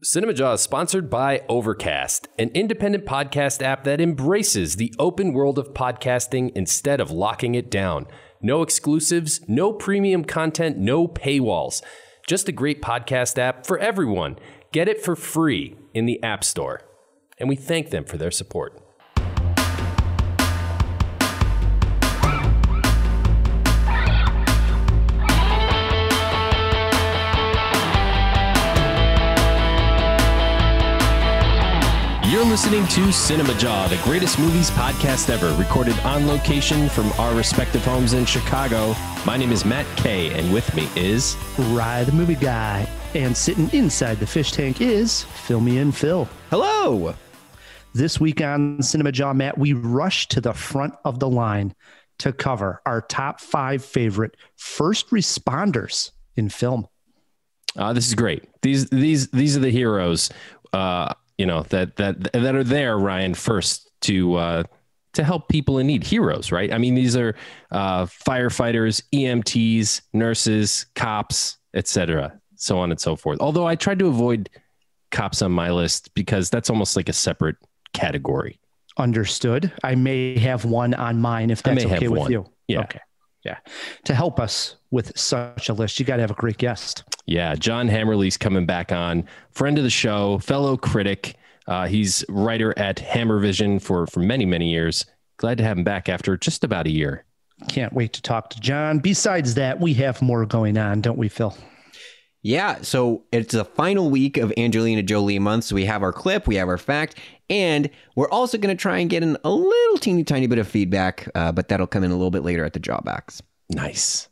Cinemajaw is sponsored by Overcast, an independent podcast app that embraces the open world of podcasting instead of locking it down. No exclusives, no premium content, no paywalls. Just a great podcast app for everyone. Get it for free in the App Store. And we thank them for their support. You're listening to Cinemajaw, the greatest movies podcast ever, recorded on location from our respective homes in Chicago. My name is Matt K, and with me is Rye, the movie guy, and sitting inside the fish tank is Fill Me In Phil. Hello. This week on Cinemajaw, Matt, we rush to the front of the line to cover our top 5 favorite first responders in film. This is great. These are the heroes. That are there, Ryan, first to help people in need. Heroes, right? I mean, these are firefighters, EMTs, nurses, cops, etc., so on and so forth. Although I tried to avoid cops on my list because that's almost like a separate category. Understood. I may have one on mine if that's okay with you. Yeah. Okay. Yeah. To help us with such a list, you got to have a great guest. Yeah. John Hammerle's coming back on, friend of the show, fellow critic. He's writer at Hammervision for many, many years. Glad to have him back after just about a year. Can't wait to talk to John. Besides that, we have more going on, don't we, Phil? Yeah, so it's the final week of Angelina Jolie month, so we have our clip, we have our fact, and we're also going to try and get in a little teeny tiny bit of feedback, but that'll come in a little bit later at the jawbacks. Nice.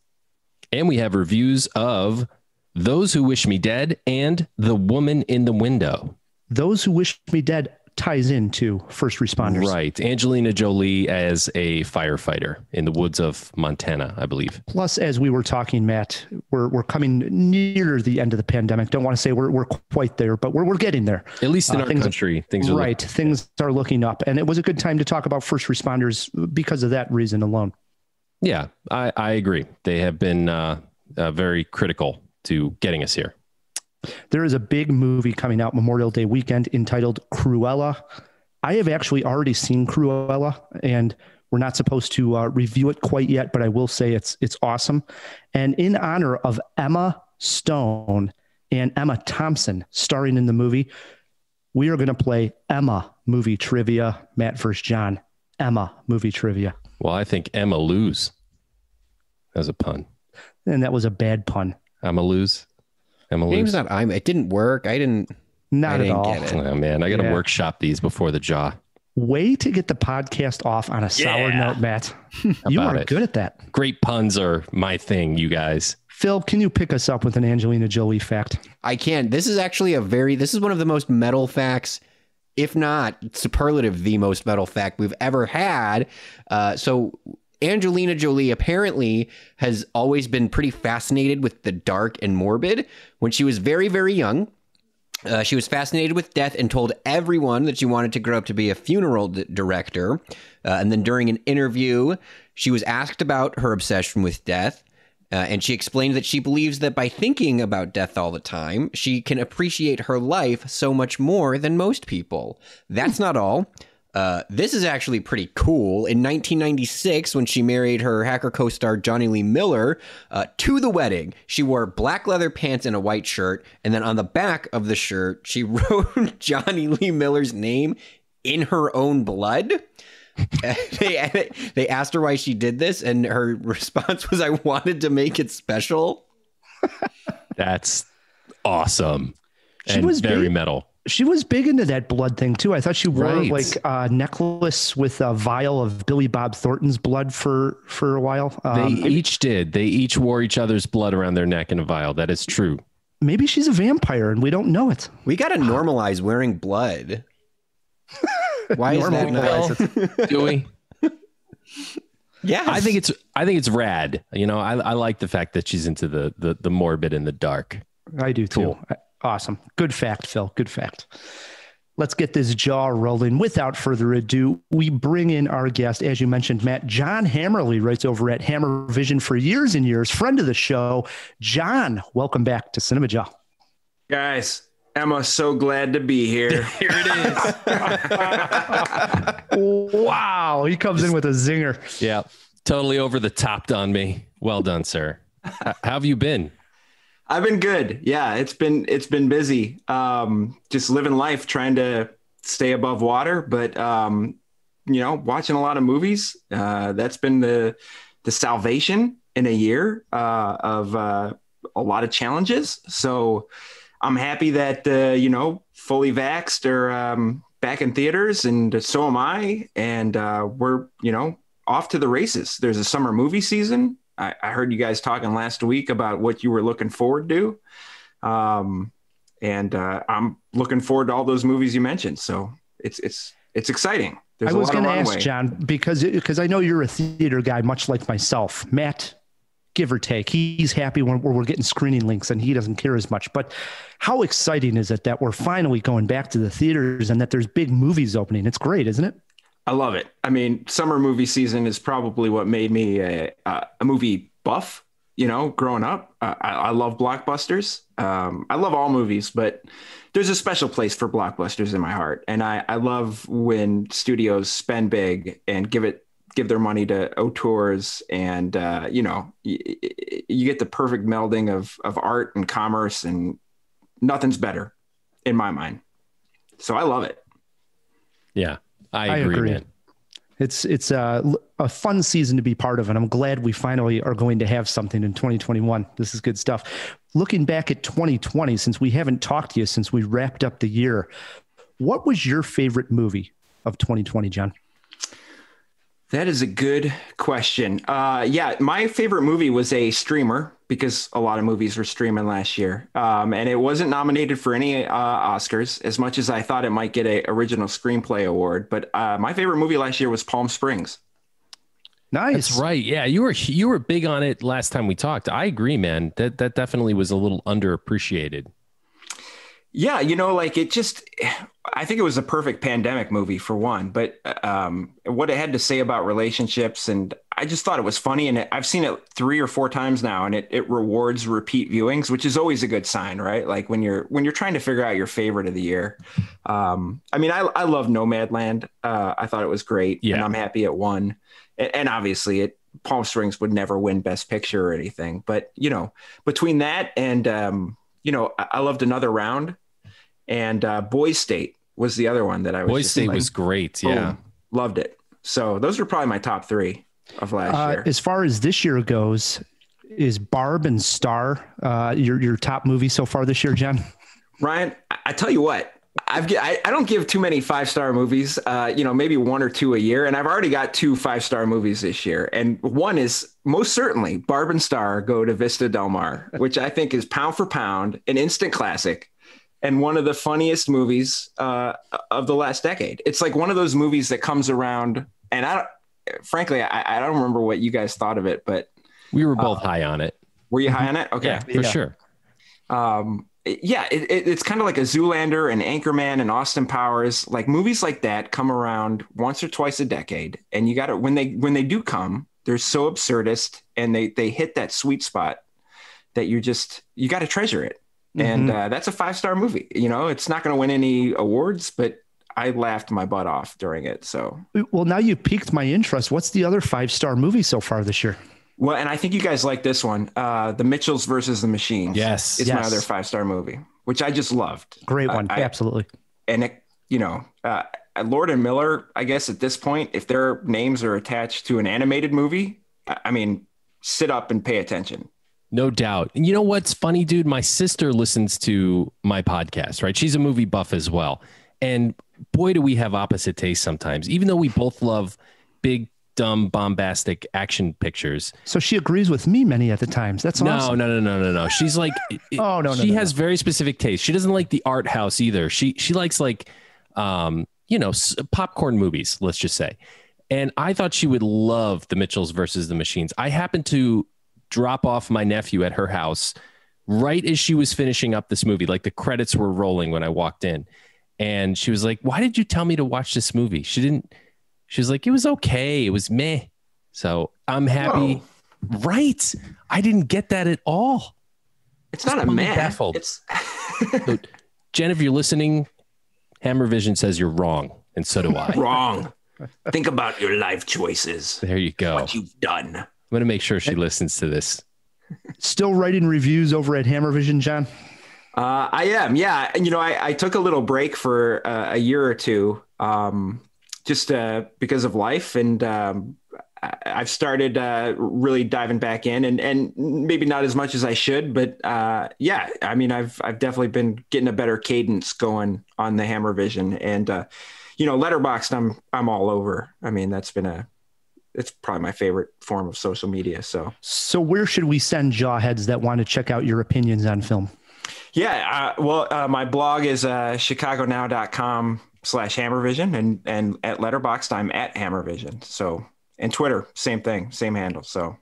And we have reviews of Those Who Wish Me Dead and The Woman in the Window. Those Who Wish Me Dead ties into first responders. Right. Angelina Jolie as a firefighter in the woods of Montana, I believe. Plus, as we were talking, Matt, we're coming near the end of the pandemic. Don't want to say we're quite there, but we're getting there. At least in our country, things are right. Things are looking up, and it was a good time to talk about first responders because of that reason alone. Yeah, I agree. They have been very critical to getting us here. There is a big movie coming out Memorial Day weekend entitled Cruella. I have actually already seen Cruella, and we're not supposed to review it quite yet, but I will say it's awesome. And in honor of Emma Stone and Emma Thompson starring in the movie, we are going to play Emma movie trivia. Matt versus John. Emma movie trivia. Well, I think Emma lose. That's a pun. And that was a bad pun. Emma lose. Name's not it didn't work. I didn't at all. Get it. Oh man, I got to workshop these before the jaw. Way to get the podcast off on a sour note, Matt. You are good at that. Great puns are my thing, you guys. Phil, can you pick us up with an Angelina Jolie fact? I can. This is actually this is one of the most metal facts, if not superlative, the most metal fact we've ever had. So Angelina Jolie apparently has always been pretty fascinated with the dark and morbid. When she was very, very young, she was fascinated with death and told everyone that she wanted to grow up to be a funeral director. And then during an interview, she was asked about her obsession with death. And she explained that she believes that by thinking about death all the time, she can appreciate her life so much more than most people. That's not all. This is actually pretty cool. In 1996, when she married her hacker co-star Johnny Lee Miller, to the wedding, she wore black leather pants and a white shirt. And then on the back of the shirt, she wrote Johnny Lee Miller's name in her own blood. They asked her why she did this, and her response was, "I wanted to make it special." That's awesome. She was very metal. She was big into that blood thing too. I thought she wore like a necklace with a vial of Billy Bob Thornton's blood for a while. They each did. They each wore each other's blood around their neck in a vial. That is true. Maybe she's a vampire and we don't know it. We got to normalize wearing blood. Why is that not? Do we? Yes. I think it's rad. You know, I like the fact that she's into the morbid and the dark. I do too. Cool. Awesome. Good fact, Phil. Good fact. Let's get this jaw rolling. Without further ado, we bring in our guest, as you mentioned, Matt. John Hammerle writes over at Hammervision for years and years, friend of the show. John, welcome back to Cinemajaw. Guys, Emma, so glad to be here. Here it is. Wow. He comes in with a zinger. Yeah. Totally over the top on me. Well done, sir. How have you been? I've been good. Yeah, it's been busy. Just living life, trying to stay above water, but watching a lot of movies. That's been the salvation in a year of a lot of challenges. So I'm happy that fully vaxxed or back in theaters, and so am I. And we're off to the races. There's a summer movie season. I heard you guys talking last week about what you were looking forward to. And I'm looking forward to all those movies you mentioned. So it's exciting. I was going to ask, John, because I know you're a theater guy, much like myself. Matt, give or take, he's happy when we're getting screening links and he doesn't care as much. But how exciting is it that we're finally going back to the theaters and that there's big movies opening? It's great, isn't it? I love it. I mean, summer movie season is probably what made me a movie buff, growing up. I love blockbusters. I love all movies, but there's a special place for blockbusters in my heart. And I love when studios spend big and give their money to auteurs, and you get the perfect melding of art and commerce, and nothing's better in my mind. So I love it. Yeah. I agree. Man. It's a fun season to be part of, and I'm glad we finally are going to have something in 2021. This is good stuff. Looking back at 2020, since we haven't talked to you since we wrapped up the year, what was your favorite movie of 2020, John? That is a good question. My favorite movie was a streamer, because a lot of movies were streaming last year. And it wasn't nominated for any Oscars, as much as I thought it might get a original screenplay award. But my favorite movie last year was Palm Springs. Nice. That's right. Yeah, you were big on it last time we talked. I agree, man. That definitely was a little underappreciated. Yeah, I think it was a perfect pandemic movie for one, but what it had to say about relationships, and I just thought it was funny, and I've seen it 3 or 4 times now, and it rewards repeat viewings, which is always a good sign, right? Like when you're trying to figure out your favorite of the year. I love Nomadland. I thought it was great, and I'm happy it won. And obviously Palm Springs would never win Best Picture or anything, but between that and I loved Another Round. And Boys State was the other one that I was. Boys State was great. Yeah. Boom, loved it. So those are probably my top 3 of last year. As far as this year goes, is Barb and Star your top movie so far this year, John? Ryan, I tell you what, I don't give too many 5-star movies, maybe 1 or 2 a year. And I've already got 2 5-star movies this year. And one is most certainly Barb and Star Go to Vista Del Mar, which I think is pound for pound an instant classic. And one of the funniest movies of the last decade. It's like one of those movies that comes around, and I don't remember what you guys thought of it, but we were both high on it. Were you high on it? Okay, yeah, for sure. It's kind of like a Zoolander and Anchorman and Austin Powers. Like movies like that come around once or twice a decade, and you got to when they do come, they're so absurdist, and they hit that sweet spot that you got to treasure it. And that's a 5-star movie. It's not going to win any awards, but I laughed my butt off during it. So, well, now you piqued my interest. What's the other 5-star movie so far this year? Well, and I think you guys like this one, The Mitchells versus the Machines. Yes, it's my other 5-star movie, which I just loved. Great one, absolutely. And Lord and Miller, I guess at this point, if their names are attached to an animated movie, I mean, sit up and pay attention. No doubt. And you know what's funny, dude? My sister listens to my podcast, right? She's a movie buff as well. And boy, do we have opposite tastes sometimes, even though we both love big, dumb, bombastic action pictures. So she agrees with me many at the times. That's awesome. No. She's like, she has very specific taste. She doesn't like the art house either. She likes popcorn movies, let's just say. And I thought she would love The Mitchells versus the Machines. I happened to drop off my nephew at her house right as she was finishing up this movie. Like the credits were rolling when I walked in, and she was like, "Why did you tell me to watch this movie?" She was like, "It was okay. It was meh." So I'm happy. Whoa. Right. I didn't get that at all. It's not a meh. Baffled. Jen, if you're listening, Hammervision says you're wrong, and so do I. Wrong. Think about your life choices. There you go. What you've done. I'm going to make sure she listens to this. Still writing reviews over at Hammervision, John? I am. Yeah. I took a little break for a year or two just because of life. And I've started really diving back in and maybe not as much as I should. But yeah, I mean, I've definitely been getting a better cadence going on the Hammervision. And, Letterboxd, I'm all over. I mean, it's probably my favorite form of social media. So where should we send jawheads that want to check out your opinions on film? Yeah. My blog is chicagonow.com/Hammervision and at Letterboxd, I'm at Hammervision. So, and Twitter, same thing, same handle. So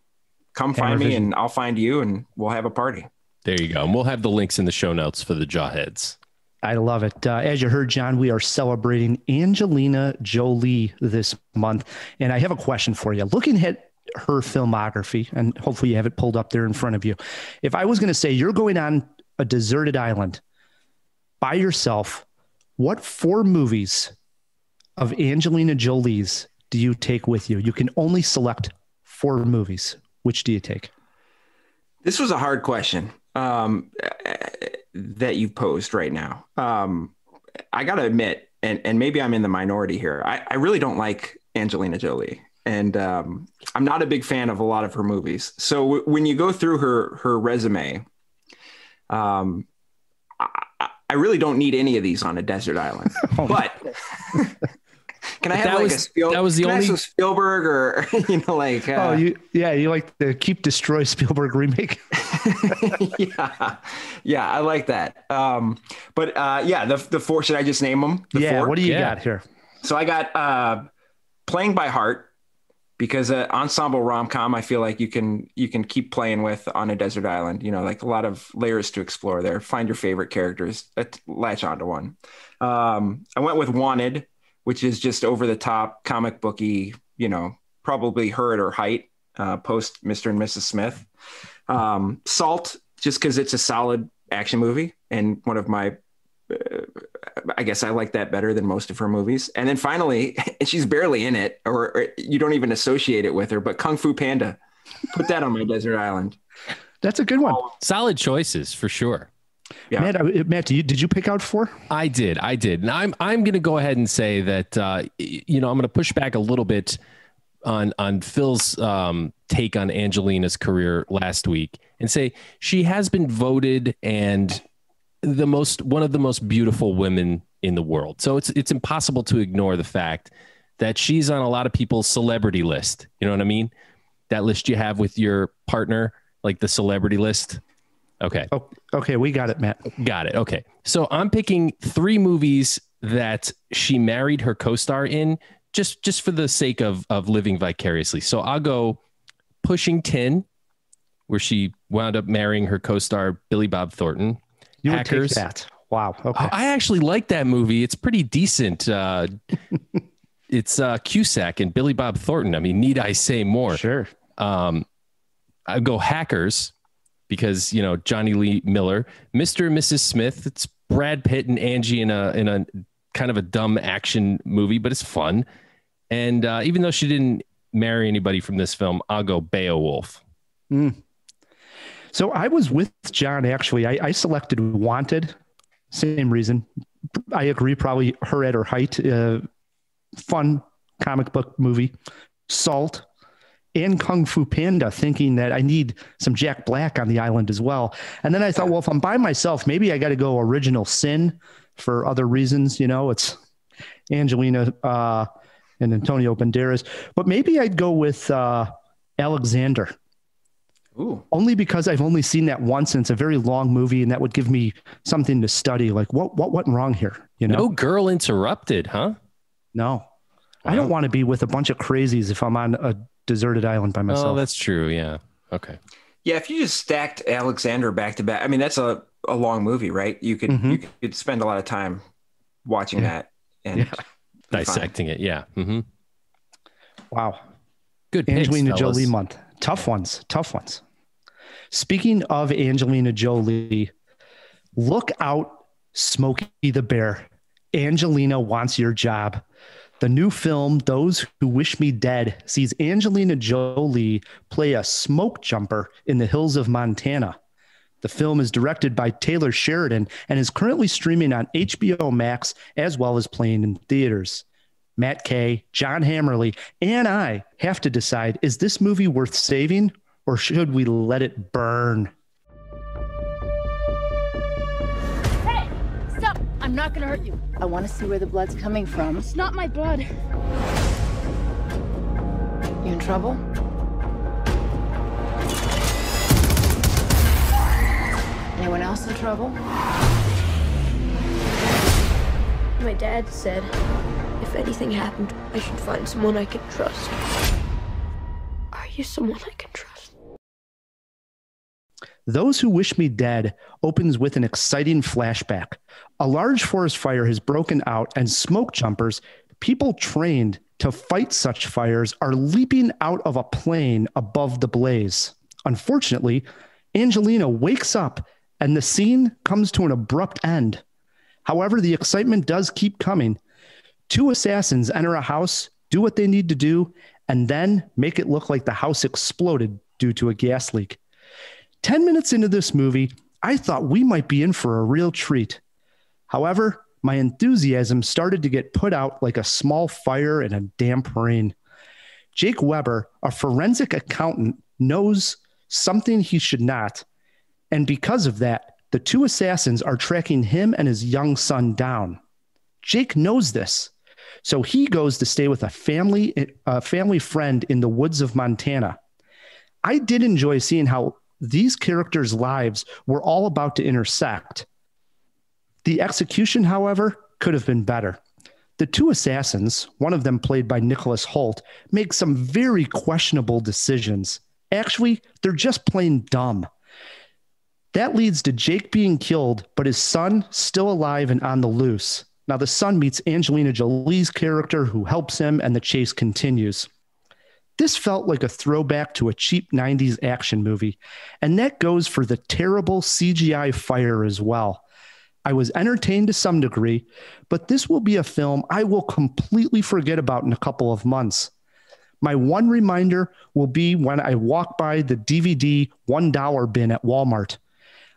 come find me and I'll find you and we'll have a party. There you go. And we'll have the links in the show notes for the jawheads. I love it. As you heard, John, we are celebrating Angelina Jolie this month. And I have a question for you. Looking at her filmography, and hopefully you have it pulled up there in front of you. If I was going to say you're going on a deserted island by yourself, what 4 movies of Angelina Jolie's do you take with you? You can only select 4 movies. Which do you take? This was a hard question. That you posed right now. I got to admit, and maybe I'm in the minority here. I really don't like Angelina Jolie, and I'm not a big fan of a lot of her movies. So when you go through her resume, I really don't need any of these on a desert island. But can I have a Spielberg or you like the Destroy Spielberg remake? yeah, I like that. But the 4, should I just name them? Four? What do you got here? So I got Playing by Heart, because ensemble rom-com, I feel like you can keep playing with on a desert island. Like a lot of layers to explore there. Find your favorite characters, latch onto one. I went with Wanted, which is just over the top comic booky, probably her at her height, post Mr. and Mrs. Smith. Salt, just because it's a solid action movie and one of my, I guess I like that better than most of her movies. And then finally, and she's barely in it, or you don't even associate it with her, but Kung Fu Panda, put that on my desert island. That's a good one. Solid choices for sure. Yeah. Matt, did you pick out 4? I did. Now I'm going to go ahead and say that, I'm going to push back a little bit on Phil's take on Angelina's career last week and say she has been voted and one of the most beautiful women in the world. So it's impossible to ignore the fact that she's on a lot of people's celebrity list. You know what I mean? That list you have with your partner, like the celebrity list. Okay. Oh, okay. We got it, Matt. Got it. Okay. So I'm picking 3 movies that she married her co-star in just for the sake of living vicariously. So I'll go Pushing Tin, where she wound up marrying her co-star, Billy Bob Thornton. You Hackers. would take that. Wow. Okay. I actually like that movie. It's pretty decent. It's Cusack and Billy Bob Thornton. I mean, need I say more? Sure. I go Hackers, because Johnny Lee Miller, Mr. and Mrs. Smith. It's Brad Pitt and Angie in a kind of a dumb action movie, but it's fun. And even though she didn't marry anybody from this film, I'll go Beowulf. So I was with John, actually. I selected Wanted. Same reason. I agree. Probably her at her height. Fun comic book movie. Salt. And Kung Fu Panda, thinking that I need some Jack Black on the island as well. And then I thought, well, if I'm by myself, maybe I got to go Original Sin for other reasons. It's Angelina and Antonio Banderas. But maybe I'd go with Alexander. Ooh. Only because I've only seen that once, and it's a very long movie, and that would give me something to study. Like, what went wrong here? No Girl Interrupted, huh? No. Wow. I don't want to be with a bunch of crazies if I'm on a deserted island by myself. Oh, that's true. Yeah. Okay. Yeah. If you just stacked Alexander back to back, I mean, that's a long movie, right? You could spend a lot of time watching that and dissecting it. Yeah. Mm-hmm. Wow. Good. Angelina Jolie month. Tough ones. Speaking of Angelina Jolie, look out Smokey the Bear, Angelina wants your job. The new film, Those Who Wish Me Dead, sees Angelina Jolie play a smoke jumper in the hills of Montana. The film is directed by Taylor Sheridan and is currently streaming on HBO Max as well as playing in theaters. Matt Kay, John Hammerle, and I have to decide, is this movie worth saving or should we let it burn? Hey, stop! I'm not gonna hurt you. I want to see where the blood's coming from. It's not my blood. You in trouble? Anyone else in trouble? My dad said if anything happened, I should find someone I can trust. Are you someone I can trust? Those Who Wish Me Dead opens with an exciting flashback. A large forest fire has broken out and smoke jumpers, people trained to fight such fires, are leaping out of a plane above the blaze. Unfortunately, Angelina wakes up and the scene comes to an abrupt end. However, the excitement does keep coming. Two assassins enter a house, do what they need to do, and then make it look like the house exploded due to a gas leak. 10 minutes into this movie, I thought we might be in for a real treat. However, my enthusiasm started to get put out like a small fire in a damp rain. Jake Weber, a forensic accountant, knows something he should not, and because of that, the two assassins are tracking him and his young son down. Jake knows this, so he goes to stay with a family friend in the woods of Montana. I did enjoy seeing how these characters' lives were all about to intersect. The execution, however, could have been better. The two assassins, one of them played by Nicholas Hoult, make some very questionable decisions. Actually, they're just plain dumb. That leads to Jake being killed, but his son still alive and on the loose. Now, the son meets Angelina Jolie's character, who helps him, and the chase continues. This felt like a throwback to a cheap 90s action movie, and that goes for the terrible CGI fire as well. I was entertained to some degree, but this will be a film I will completely forget about in a couple of months. My one reminder will be when I walk by the DVD $1 bin at Walmart.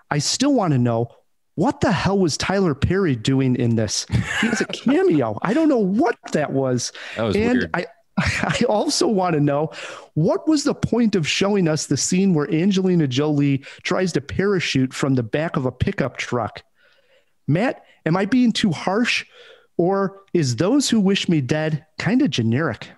I still want to know, what the hell was Tyler Perry doing in this? He has a cameo. I don't know what that was. That was weird. I also want to know, what was the point of showing us the scene where Angelina Jolie tries to parachute from the back of a pickup truck? Matt, am I being too harsh, or is Those Who Wish Me Dead kind of generic?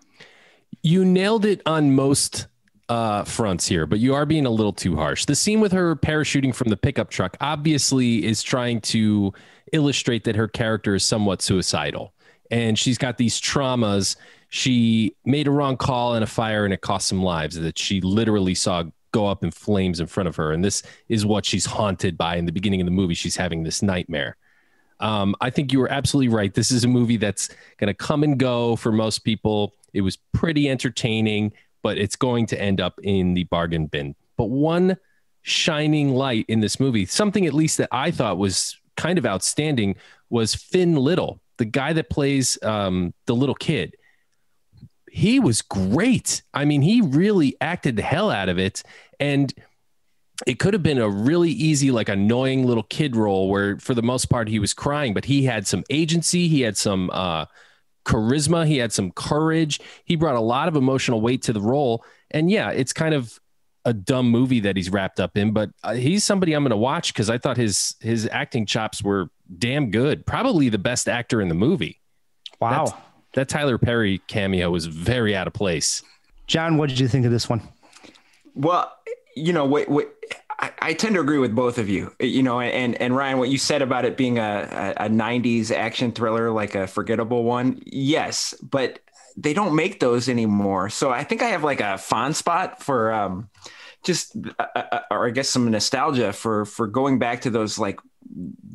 You nailed it on most fronts here, but you are being a little too harsh. The scene with her parachuting from the pickup truck obviously is trying to illustrate that her character is somewhat suicidal, and she's got these traumas. She made a wrong call in a fire and it cost some lives that she literally saw go up in flames in front of her. And this is what she's haunted by in the beginning of the movie. She's having this nightmare. I think you were absolutely right. This is a movie that's going to come and go for most people. It was pretty entertaining, but it's going to end up in the bargain bin. But one shining light in this movie, something at least that I thought was kind of outstanding, was Finn Little, the guy that plays the little kid. He was great. I mean, he really acted the hell out of it. And it could have been a really easy, like annoying little kid role where for the most part he was crying, but he had some agency. He had some charisma. He had some courage. He brought a lot of emotional weight to the role. And yeah, it's kind of a dumb movie that he's wrapped up in, but he's somebody I'm going to watch because I thought his acting chops were damn good. Probably the best actor in the movie. Wow. That Tyler Perry cameo was very out of place. John, what did you think of this one? Well, you know, I tend to agree with both of you, you know, and Ryan, what you said about it being a 90s action thriller, like a forgettable one. Yes, but they don't make those anymore. So I think I have like a fond spot for or I guess some nostalgia for going back to those like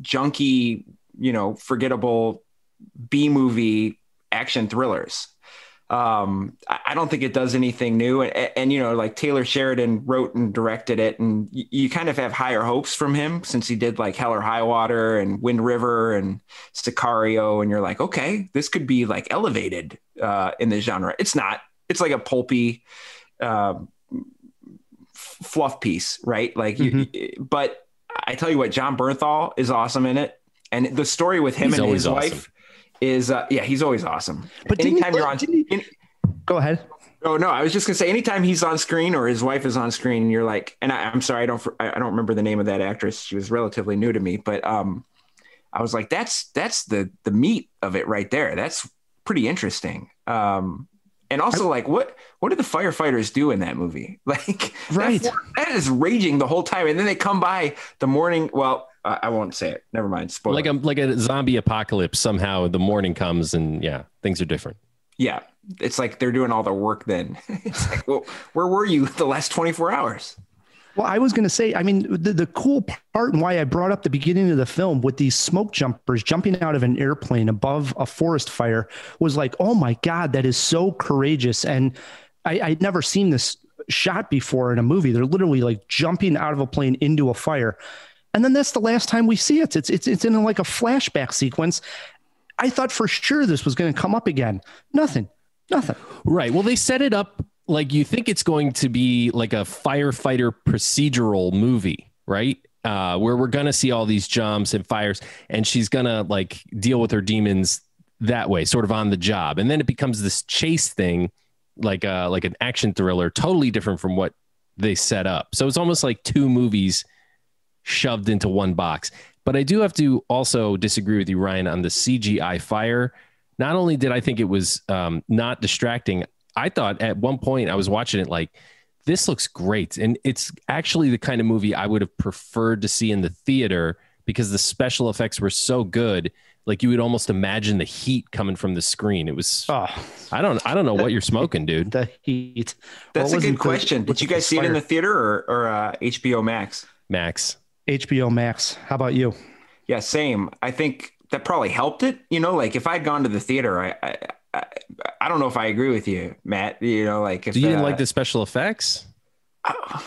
junky, you know, forgettable B-movie action thrillers. I don't think it does anything new. And, you know, like Taylor Sheridan wrote and directed it, and you kind of have higher hopes from him since he did like Hell or High Water and Wind River and Sicario. And you're like, okay, this could be like elevated in the genre. It's not. It's like a pulpy fluff piece, right? Like, but I tell you what, John Bernthal is awesome in it. And the story with him and his wife is, he's always awesome. But anytime you're on, go ahead. Oh no, I was just gonna say, anytime he's on screen or his wife is on screen, and you're like, and I'm sorry, I don't remember the name of that actress. She was relatively new to me, but I was like, that's the meat of it right there. That's pretty interesting. And also, like, what do the firefighters do in that movie? Like, right, that is raging the whole time, and then they come by the morning. Well, I won't say it. Never mind. Spoiler. Like a zombie apocalypse. Somehow the morning comes, and things are different. Yeah, it's like they're doing all the work. Then it's like, well, where were you the last 24 hours? Well, I was going to say, I mean, the cool part and why I brought up the beginning of the film with these smoke jumpers jumping out of an airplane above a forest fire was like, oh my God, that is so courageous. And I'd never seen this shot before in a movie. They're literally like jumping out of a plane into a fire. And then that's the last time we see it. It's in like a flashback sequence. I thought for sure this was going to come up again. Nothing. Right. Well, they set it up like you think it's going to be like a firefighter procedural movie, right? Where we're going to see all these jumps and fires, and she's going to like deal with her demons that way, sort of on the job. And then it becomes this chase thing, like an action thriller, totally different from what they set up. So it's almost like two movies shoved into one box. But I do have to also disagree with you, Ryan, on the CGI fire. Not only did I think it was not distracting, I thought at one point I was watching it like, this looks great. And it's actually the kind of movie I would have preferred to see in the theater because the special effects were so good. Like you would almost imagine the heat coming from the screen. It was, I don't know what you're smoking, dude. The heat. That's a good question. Did you guys see it in the theater or HBO Max? Max. HBO Max. How about you? Yeah, same. I think that probably helped it. You know, like if I'd gone to the theater, I don't know if I agree with you, Matt. You know, like if you didn't like the special effects, I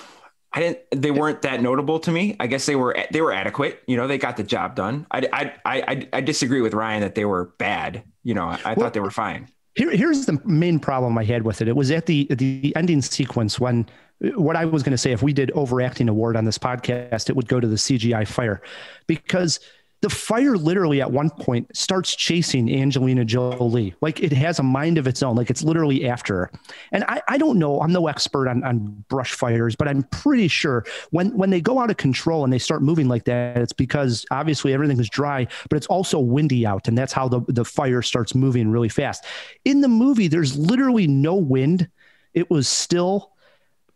didn't. They weren't that notable to me. I guess they were adequate. You know, they got the job done. I disagree with Ryan that they were bad. You know, I thought they were fine. Here's the main problem I had with it. It was at the ending sequence when what I was going to say, if we did overacting award on this podcast, it would go to the CGI fire, because the fire literally at one point starts chasing Angelina Jolie. Like it has a mind of its own. Like it's literally after her. And I don't know, I'm no expert on brush fires, but I'm pretty sure when they go out of control and they start moving like that, it's because obviously everything is dry, but it's also windy out. And that's how the fire starts moving really fast. In the movie, there's literally no wind. It was still,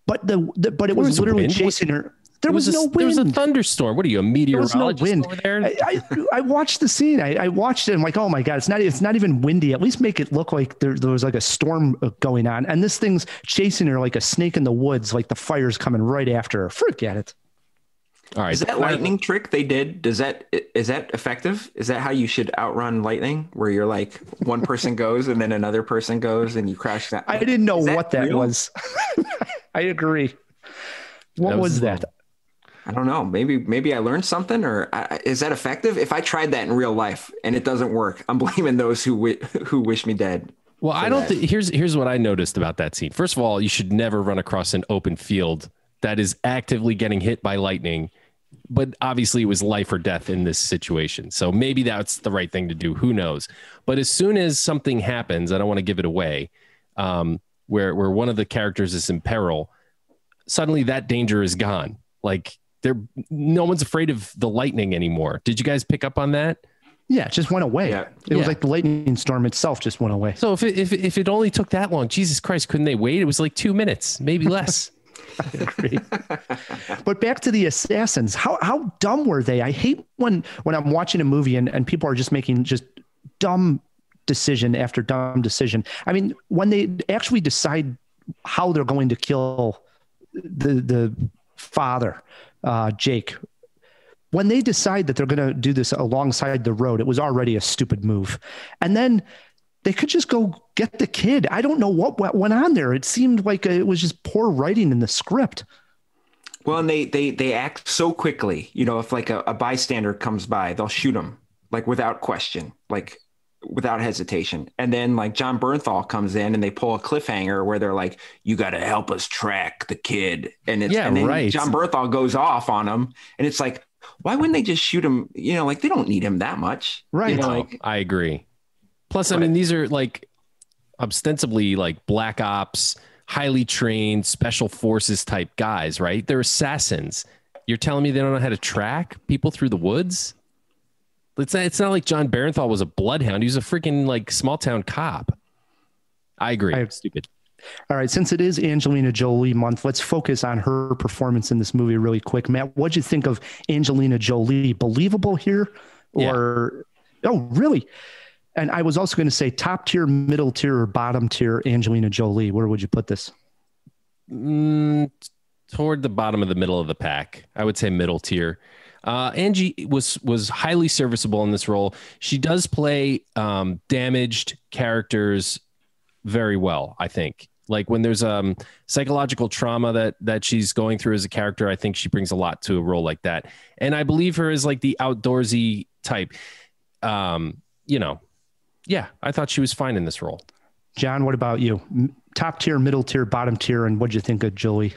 but it was literally chasing her. There was no wind. There was a thunderstorm. What are you, a meteorologist there was no wind. Over there? I watched the scene. I watched it. I'm like, oh my God, it's not even windy. At least make it look like there was like a storm going on. And this thing's chasing her like a snake in the woods. Like the fire's coming right after her. Forget it. All right. Is that lightning trick they did? Is that effective? Is that how you should outrun lightning? Where you're like one person goes and then another person goes and you crash that? I didn't know what that was. I agree. What was that? I don't know. Maybe I learned something, or is that effective? If I tried that in real life and it doesn't work, I'm blaming those who wish me dead. Well, I don't think here's what I noticed about that scene. First of all, you should never run across an open field that is actively getting hit by lightning. But obviously it was life or death in this situation. So maybe that's the right thing to do. Who knows? But as soon as something happens, I don't want to give it away, where one of the characters is in peril, suddenly that danger is gone. Like no one's afraid of the lightning anymore. Did you guys pick up on that? Yeah, it just went away. Yeah. It was like the lightning storm itself just went away. So if it only took that long, Jesus Christ, couldn't they wait? It was like 2 minutes, maybe less. I agree. But back to the assassins. How dumb were they? I hate when I'm watching a movie and people are just making just dumb decision after dumb decision. I mean, when they actually decide how they're going to kill the father, Jake, when they decide that they're going to do this alongside the road, it was already a stupid move. And then they could just go get the kid. I don't know what went on there. It seemed like it was just poor writing in the script. Well, and they act so quickly. You know, if like a bystander comes by, they'll shoot him like without question, like without hesitation. And then like John Bernthal comes in and they pull a cliffhanger where they're like, you got to help us track the kid. And it's and then right. John Bernthal goes off on him. And it's like, why wouldn't they just shoot him? You know, like they don't need him that much. Right. You know, like, I agree. Plus, I mean, these are like ostensibly like black ops, highly trained special forces type guys, right? They're assassins. You're telling me they don't know how to track people through the woods? It's not like John Bernthal was a bloodhound. He was a freaking like small town cop. I agree. Stupid. All right. Since it is Angelina Jolie month, let's focus on her performance in this movie really quick. Matt, what'd you think of Angelina Jolie? Believable here? Or, oh, really? And I was also going to say top tier, middle tier, or bottom tier Angelina Jolie. Where would you put this? Toward the bottom of the middle of the pack. I would say middle tier. Angie was highly serviceable in this role. She does play damaged characters very well, I think. Like when there's psychological trauma that she's going through as a character, I think she brings a lot to a role like that. And I believe her as like the outdoorsy type. You know, yeah, I thought she was fine in this role. John, what about you? Top tier, middle tier, bottom tier, and what'd you think of Jolie?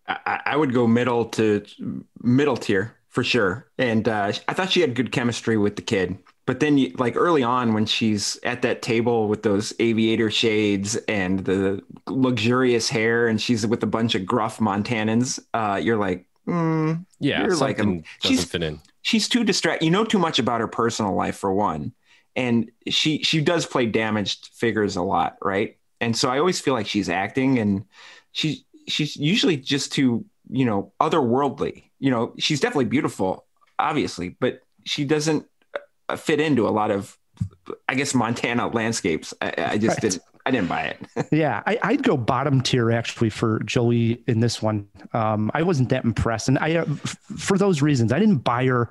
I would go middle tier for sure. And I thought she had good chemistry with the kid. But then like early on when she's at that table with those aviator shades and the luxurious hair and she's with a bunch of gruff Montanans, you're like, you're like, she's fit in. She's too distracted. You know too much about her personal life for one. And she does play damaged figures a lot. Right. And so I always feel like she's acting and she's usually just too, you know, otherworldly. You know, she's definitely beautiful, obviously, but she doesn't fit into a lot of, I guess, Montana landscapes. I just didn't buy it. Yeah, I'd go bottom tier actually for Jolie in this one. I wasn't that impressed. And for those reasons, I didn't buy her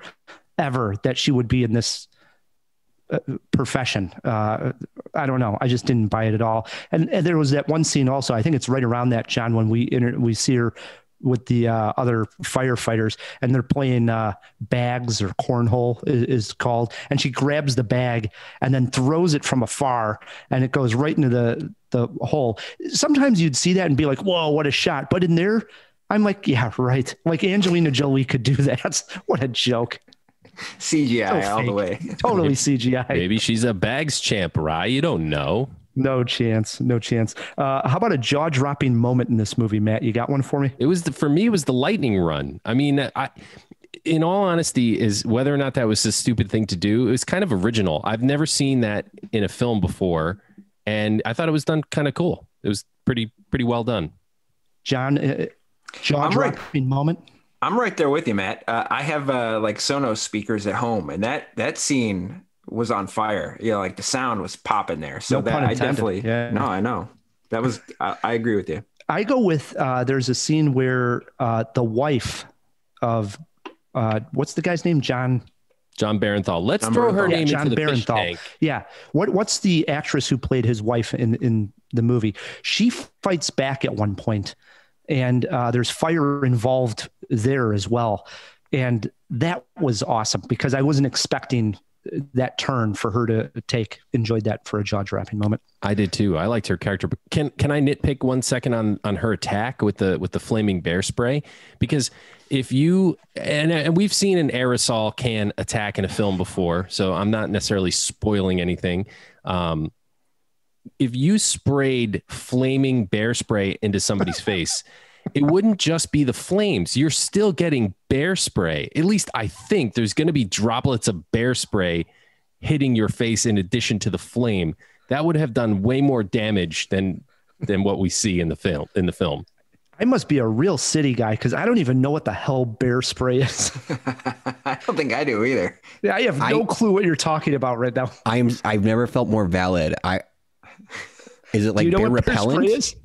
ever that she would be in this profession. I don't know. I just didn't buy it at all. And there was that one scene also, I think it's right around that, John, when we see her with the other firefighters and they're playing bags or cornhole is called. And she grabs the bag and then throws it from afar and it goes right into the hole. Sometimes you'd see that and be like, whoa, what a shot. But in there, I'm like, yeah, right. Like Angelina Jolie could do that. What a joke. CGI all the way. Totally CGI. Maybe she's a bags champ, Rye. You don't know. No chance. How about a jaw-dropping moment in this movie, Matt? You got one for me? For me, it was the lightning run. I mean, in all honesty, is whether or not that was a stupid thing to do, it was kind of original. I've never seen that in a film before, and I thought it was done kind of cool. It was pretty well done. John, jaw-dropping moment? I'm right there with you, Matt. I have like Sonos speakers at home, and that scene was on fire. Yeah, like the sound was popping there. So that I definitely, no, I know that was. I agree with you. I go with. There's a scene where the wife of what's the guy's name? John Bernthal. Let's throw her name into the fish tank. Yeah. What's the actress who played his wife in the movie? She fights back at one point, and there's fire involved there as well, and that was awesome because I wasn't expecting that turn for her to take. Enjoyed that for a jaw-dropping moment. I did too. I liked her character. But can I nitpick 1 second on her attack with the flaming bear spray? Because if you and we've seen an aerosol can attack in a film before, so I'm not necessarily spoiling anything. If you sprayed flaming bear spray into somebody's face, it wouldn't just be the flames. You're still getting bear spray. At least I think there's going to be droplets of bear spray hitting your face in addition to the flame. That would have done way more damage than what we see in the film. I must be a real city guy because I don't even know what the hell bear spray is. I don't think I do either. Yeah, I have no clue what you're talking about right now. I've never felt more valid. Is it like do you know bear what repellent? Bear spray is?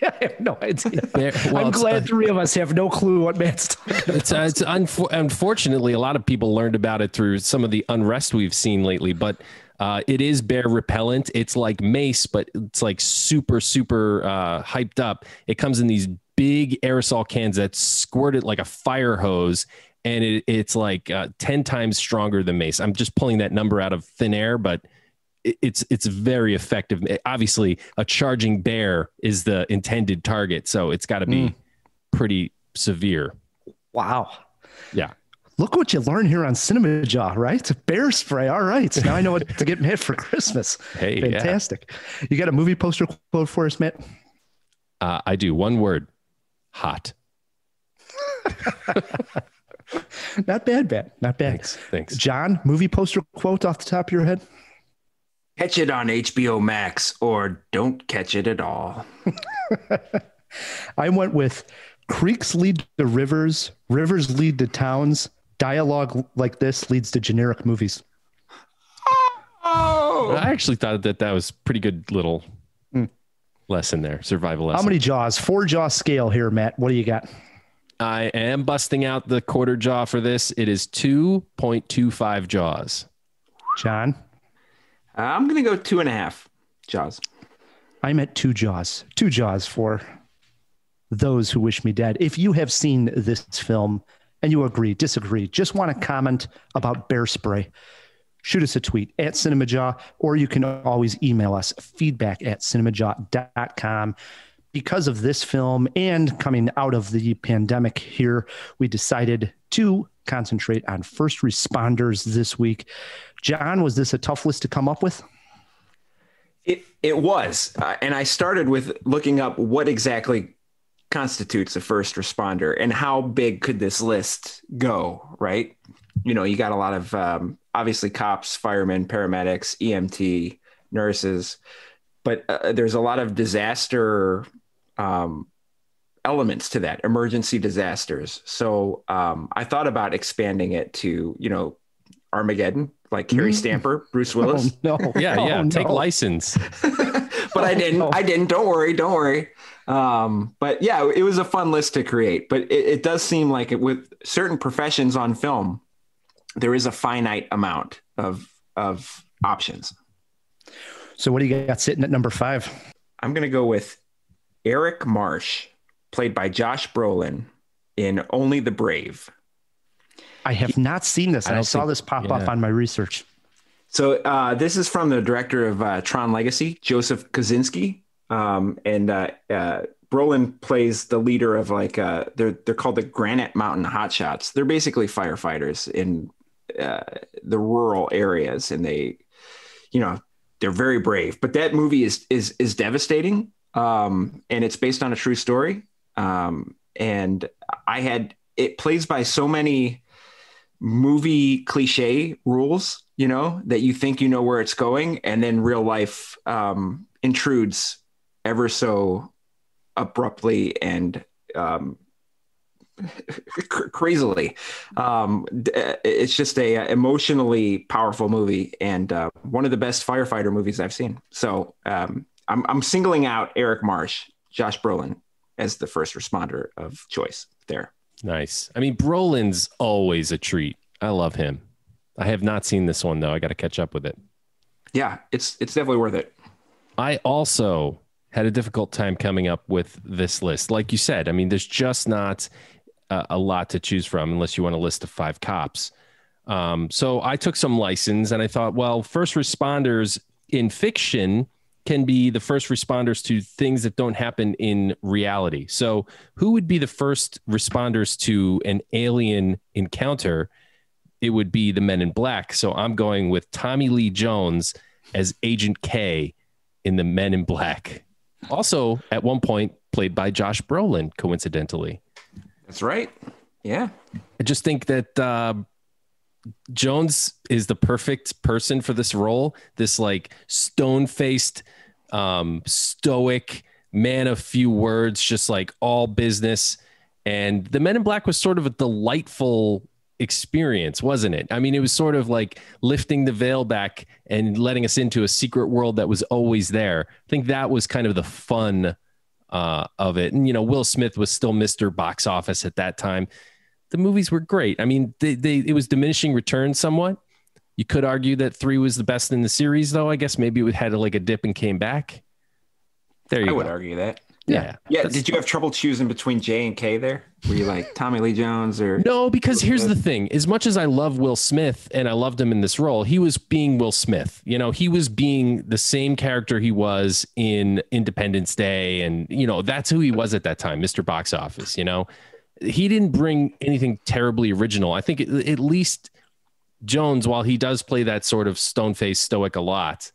Yeah, I have no idea. I'm glad three of us have no clue what Matt's talking about. Unfortunately, a lot of people learned about it through some of the unrest we've seen lately. But It is bear repellent. It's like mace, but it's like super hyped up. It comes in these big aerosol cans that squirt it like a fire hose, and it's like 10 times stronger than mace. I'm just pulling that number out of thin air, but it's very effective. Obviously, a charging bear is the intended target, so it's got to be pretty severe. Wow. Yeah. Look what you learn here on Cinemajaw, right? Bear spray. All right. Now I know what to get Matt for Christmas. Hey, fantastic. Yeah. You got a movie poster quote for us, Matt? I do. One word. Hot. Not bad, Matt. Not bad. Thanks. John, movie poster quote off the top of your head? Catch it on HBO Max or don't catch it at all. I went with creeks lead to rivers, rivers lead to towns. Dialogue like this leads to generic movies. Oh, I actually thought that was pretty good little lesson there. Survival lesson. How many jaws? 4 jaw scale here, Matt. What do you got? I am busting out the quarter jaw for this. It is 2.25 jaws. John? I'm going to go 2.5 jaws. I'm at 2 jaws. 2 jaws for those who wish me dead. If you have seen this film and you agree, disagree, just want to comment about bear spray, shoot us a tweet at Cinemajaw, or you can always email us feedback@cinemajaw.com. Because of this film and coming out of the pandemic here, we decided to concentrate on first responders this week. John, was this a tough list to come up with? It was. And I started with looking up what exactly constitutes a first responder and how big could this list go, right? You know, you got a lot of obviously cops, firemen, paramedics, EMT, nurses, but there's a lot of disaster elements to that, emergency disasters. So I thought about expanding it to, you know, Armageddon, like Carrie Stamper, Bruce Willis. Oh, no. Yeah. Take license. But I didn't. Don't worry. But yeah, it was a fun list to create. But it does seem like with certain professions on film, there is a finite amount of options. So what do you got sitting at number 5? I'm going to go with Eric Marsh, played by Josh Brolin in Only the Brave. I have not seen this. I saw this pop up on my research. So this is from the director of Tron Legacy, Joseph Kosinski. And Brolin plays the leader of like, they're called the Granite Mountain Hotshots. They're basically firefighters in the rural areas. And they, you know, they're very brave. But that movie is devastating. And it's based on a true story. And it plays by so many movie cliche rules, you know, that you think you know where it's going, and then real life intrudes ever so abruptly and crazily. It's just a emotionally powerful movie and one of the best firefighter movies I've seen. So I'm singling out Eric Marsh, Josh Brolin, as the first responder of choice there. Nice. I mean, Brolin's always a treat. I love him. I have not seen this one, though. I got to catch up with it. Yeah, it's definitely worth it. I also had a difficult time coming up with this list. Like you said, I mean, there's just not a lot to choose from unless you want a list of 5 cops. So I took some license and I thought, well, first responders in fiction can be the first responders to things that don't happen in reality. So who would be the first responders to an alien encounter? It would be the Men in Black. So I'm going with Tommy Lee Jones as Agent K in the Men in Black. Also, at one point, played by Josh Brolin, coincidentally. That's right. Yeah. I just think that Jones is the perfect person for this role. This like stone-faced, stoic man of few words, just like all business. And the Men in Black was sort of a delightful experience, wasn't it? I mean, it was sort of like lifting the veil back and letting us into a secret world that was always there. I think that was kind of the fun of it. And, you know, Will Smith was still Mr. Box Office at that time. The movies were great. I mean, it was diminishing returns somewhat, You could argue that 3 was the best in the series, though. I guess maybe it had like a dip and came back. There you go. I would argue that. Yeah. Did you have trouble choosing between J and K there? Were you like Tommy Lee Jones or? No, because here's the thing. As much as I love Will Smith and I loved him in this role, he was being Will Smith. You know, he was being the same character he was in Independence Day. And, you know, that's who he was at that time, Mr. Box Office. You know, he didn't bring anything terribly original. I think at least Jones, while he does play that sort of stone-faced stoic a lot,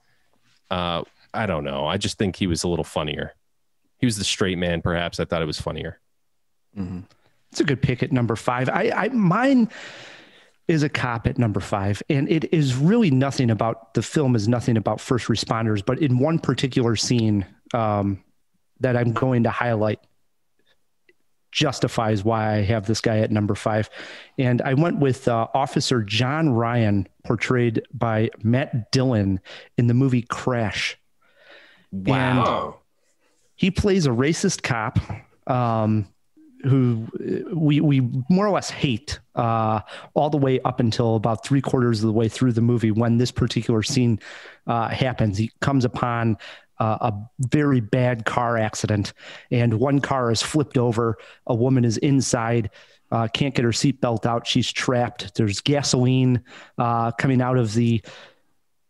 I don't know. I just think he was a little funnier. He was the straight man, perhaps. I thought it was funnier. Mm-hmm. It's a good pick at number 5. Mine is a cop at number 5, and it is really nothing about the film is nothing about first responders, but in one particular scene that I'm going to highlight justifies why I have this guy at number 5. And I went with Officer John Ryan, portrayed by Matt Dillon in the movie Crash. Wow. And he plays a racist cop who we more or less hate all the way up until about 3/4 of the way through the movie. When this particular scene happens, he comes upon a very bad car accident, and one car is flipped over. A woman is inside, can't get her seatbelt out. She's trapped. There's gasoline coming out of the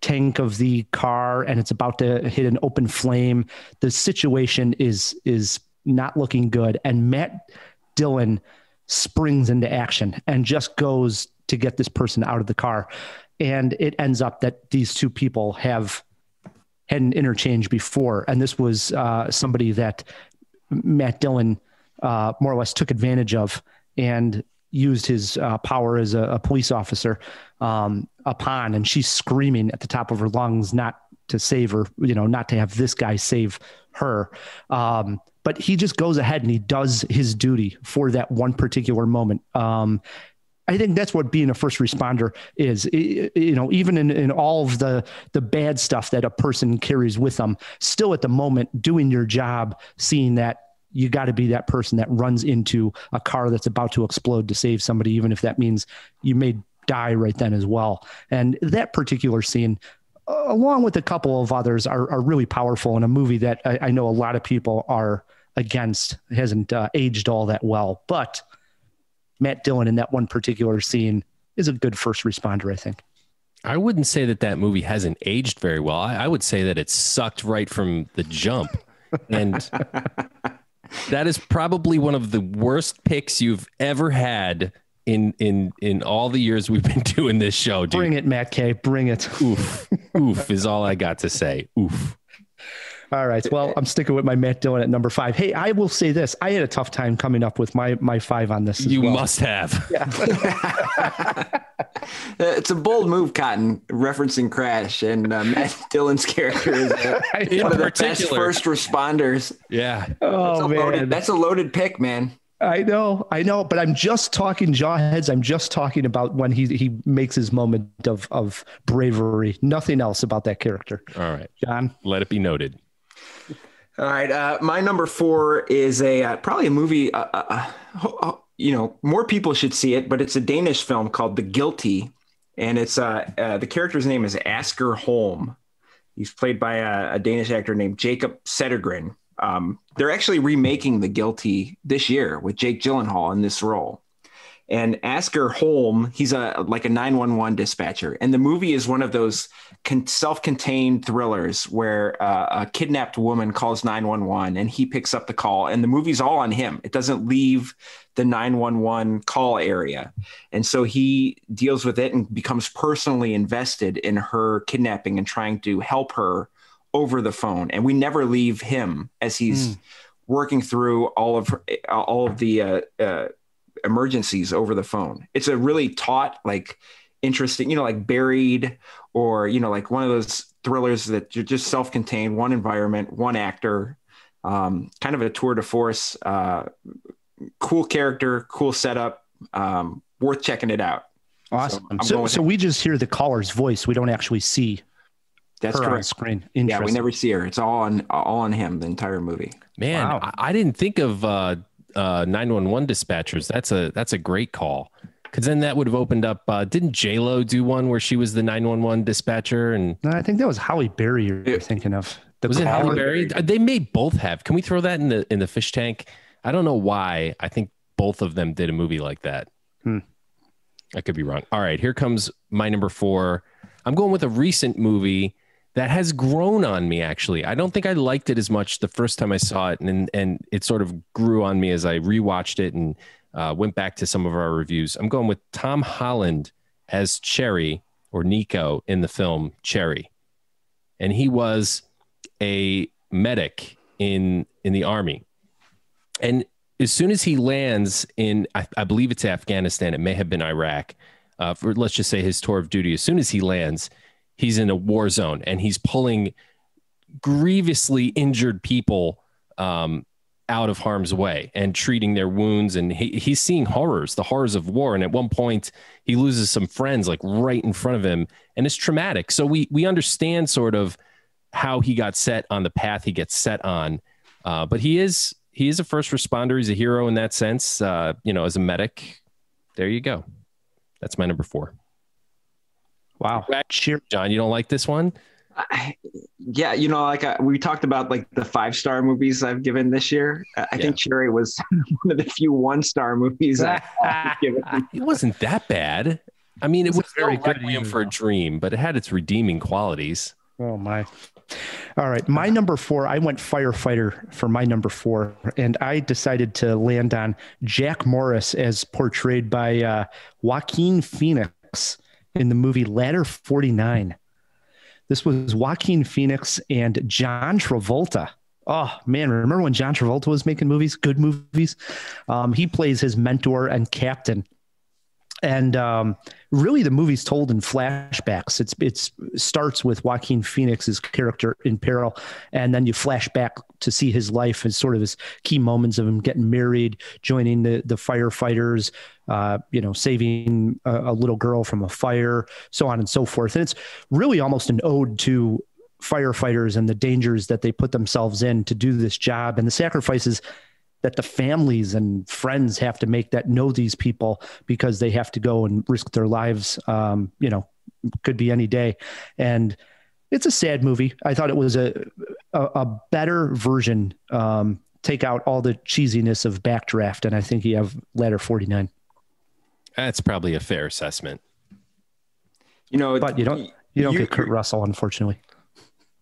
tank of the car, and it's about to hit an open flame. The situation is not looking good, and Matt Dillon springs into action and just goes to get this person out of the car. And it ends up that these two people have had an interchange before, and this was somebody that Matt Dillon more or less took advantage of and used his power as a police officer upon, and she's screaming at the top of her lungs not to save her, you know, not to have this guy save her. But he just goes ahead and he does his duty for that one particular moment. I think that's what being a first responder is, you know, even in all of the bad stuff that a person carries with them, still at the moment doing your job, seeing that you got to be that person that runs into a car that's about to explode to save somebody, even if that means you may die right then as well. And that particular scene, along with a couple of others, are really powerful in a movie that I know a lot of people are against. It hasn't aged all that well, but Matt Dillon in that one particular scene is a good first responder, I think. I wouldn't say that movie hasn't aged very well. I would say that it sucked right from the jump. And that is probably one of the worst picks you've ever had in all the years we've been doing this show, dude. Bring it, Matt K. Bring it. Oof. Oof is all I got to say. Oof. All right. Well, I'm sticking with my Matt Dillon at number 5. Hey, I will say this. I had a tough time coming up with my 5 on this. You must have. Yeah. It's a bold move, Cotton, referencing Crash, and Matt Dillon's character is one of the best first responders. Yeah. Oh, man. That's a loaded pick, man. I know, but I'm just talking Jawheads. I'm just talking about when he makes his moment of bravery. Nothing else about that character. All right, John, let it be noted. All right, my number 4 is probably a movie. You know, more people should see it, but it's a Danish film called The Guilty, and it's the character's name is Asger Holm. He's played by a Danish actor named Jacob Sedergren. They're actually remaking The Guilty this year with Jake Gyllenhaal in this role. And Asger Holm, he's like a 911 dispatcher. And the movie is one of those self-contained thrillers where a kidnapped woman calls 911 and he picks up the call, and the movie's all on him. It doesn't leave the 911 call area. And so he deals with it and becomes personally invested in her kidnapping and trying to help her over the phone. And we never leave him as he's working through all of the emergencies over the phone. It's a really taut, like interesting, you know, like Buried, or, you know, like one of those thrillers that you're just self-contained, one environment, one actor, kind of a tour de force, cool character, cool setup, worth checking it out. Awesome. So we just hear the caller's voice. We don't actually see That's her correct. on screen. Yeah, we never see her. It's all on him, the entire movie. Man, wow. I didn't think of 911 dispatchers. That's a great call. Because then that would have opened up. Didn't J-Lo do one where she was the 911 dispatcher? And No, I think that was Halle Berry you're thinking of. was it Halle Berry? They may both have. Can we throw that in the fish tank? I don't know why. I think both of them did a movie like that. I could be wrong. All right, here comes my number 4. I'm going with a recent movie that has grown on me, actually. I don't think I liked it as much the first time I saw it, and it sort of grew on me as I rewatched it and went back to some of our reviews. I'm going with Tom Holland as Cherry, or Nico, in the film Cherry. And he was a medic in the Army. And as soon as he lands in, I believe it's Afghanistan, it may have been Iraq, for let's just say his tour of duty, as soon as he lands, he's in a war zone and he's pulling grievously injured people out of harm's way and treating their wounds. And he's seeing the horrors of war. And at one point he loses some friends like right in front of him, and it's traumatic. So we understand sort of how he got set on the path he gets set on. But he is a first responder. He's a hero in that sense. As a medic, there you go. That's my number 4. Wow. John, you don't like this one? Yeah, we talked about like the 5-star movies I've given this year. I think Cherry was one of the few 1-star movies I've given. It wasn't that bad. I mean, it was very no good Requiem for a Dream, but it had its redeeming qualities. Oh my. All right. My number 4, I went firefighter for my number 4, and I decided to land on Jack Morris as portrayed by Joaquin Phoenix in the movie Ladder 49. This was Joaquin Phoenix and John Travolta. Oh man, remember when John Travolta was making movies, good movies? He plays his mentor and captain. And really, the movie's told in flashbacks. It starts with Joaquin Phoenix's character in peril, and then you flash back to see his life and sort of his key moments of him getting married, joining the firefighters, saving a little girl from a fire, so on and so forth. And it's really almost an ode to firefighters and the dangers that they put themselves in to do this job, and the sacrifices that the families and friends have to make that know these people because they have to go and risk their lives. Could be any day. And it's a sad movie. I thought it was a better version. Take out all the cheesiness of Backdraft, and I think you have Ladder 49. That's probably a fair assessment. But you don't get Kurt Russell, unfortunately.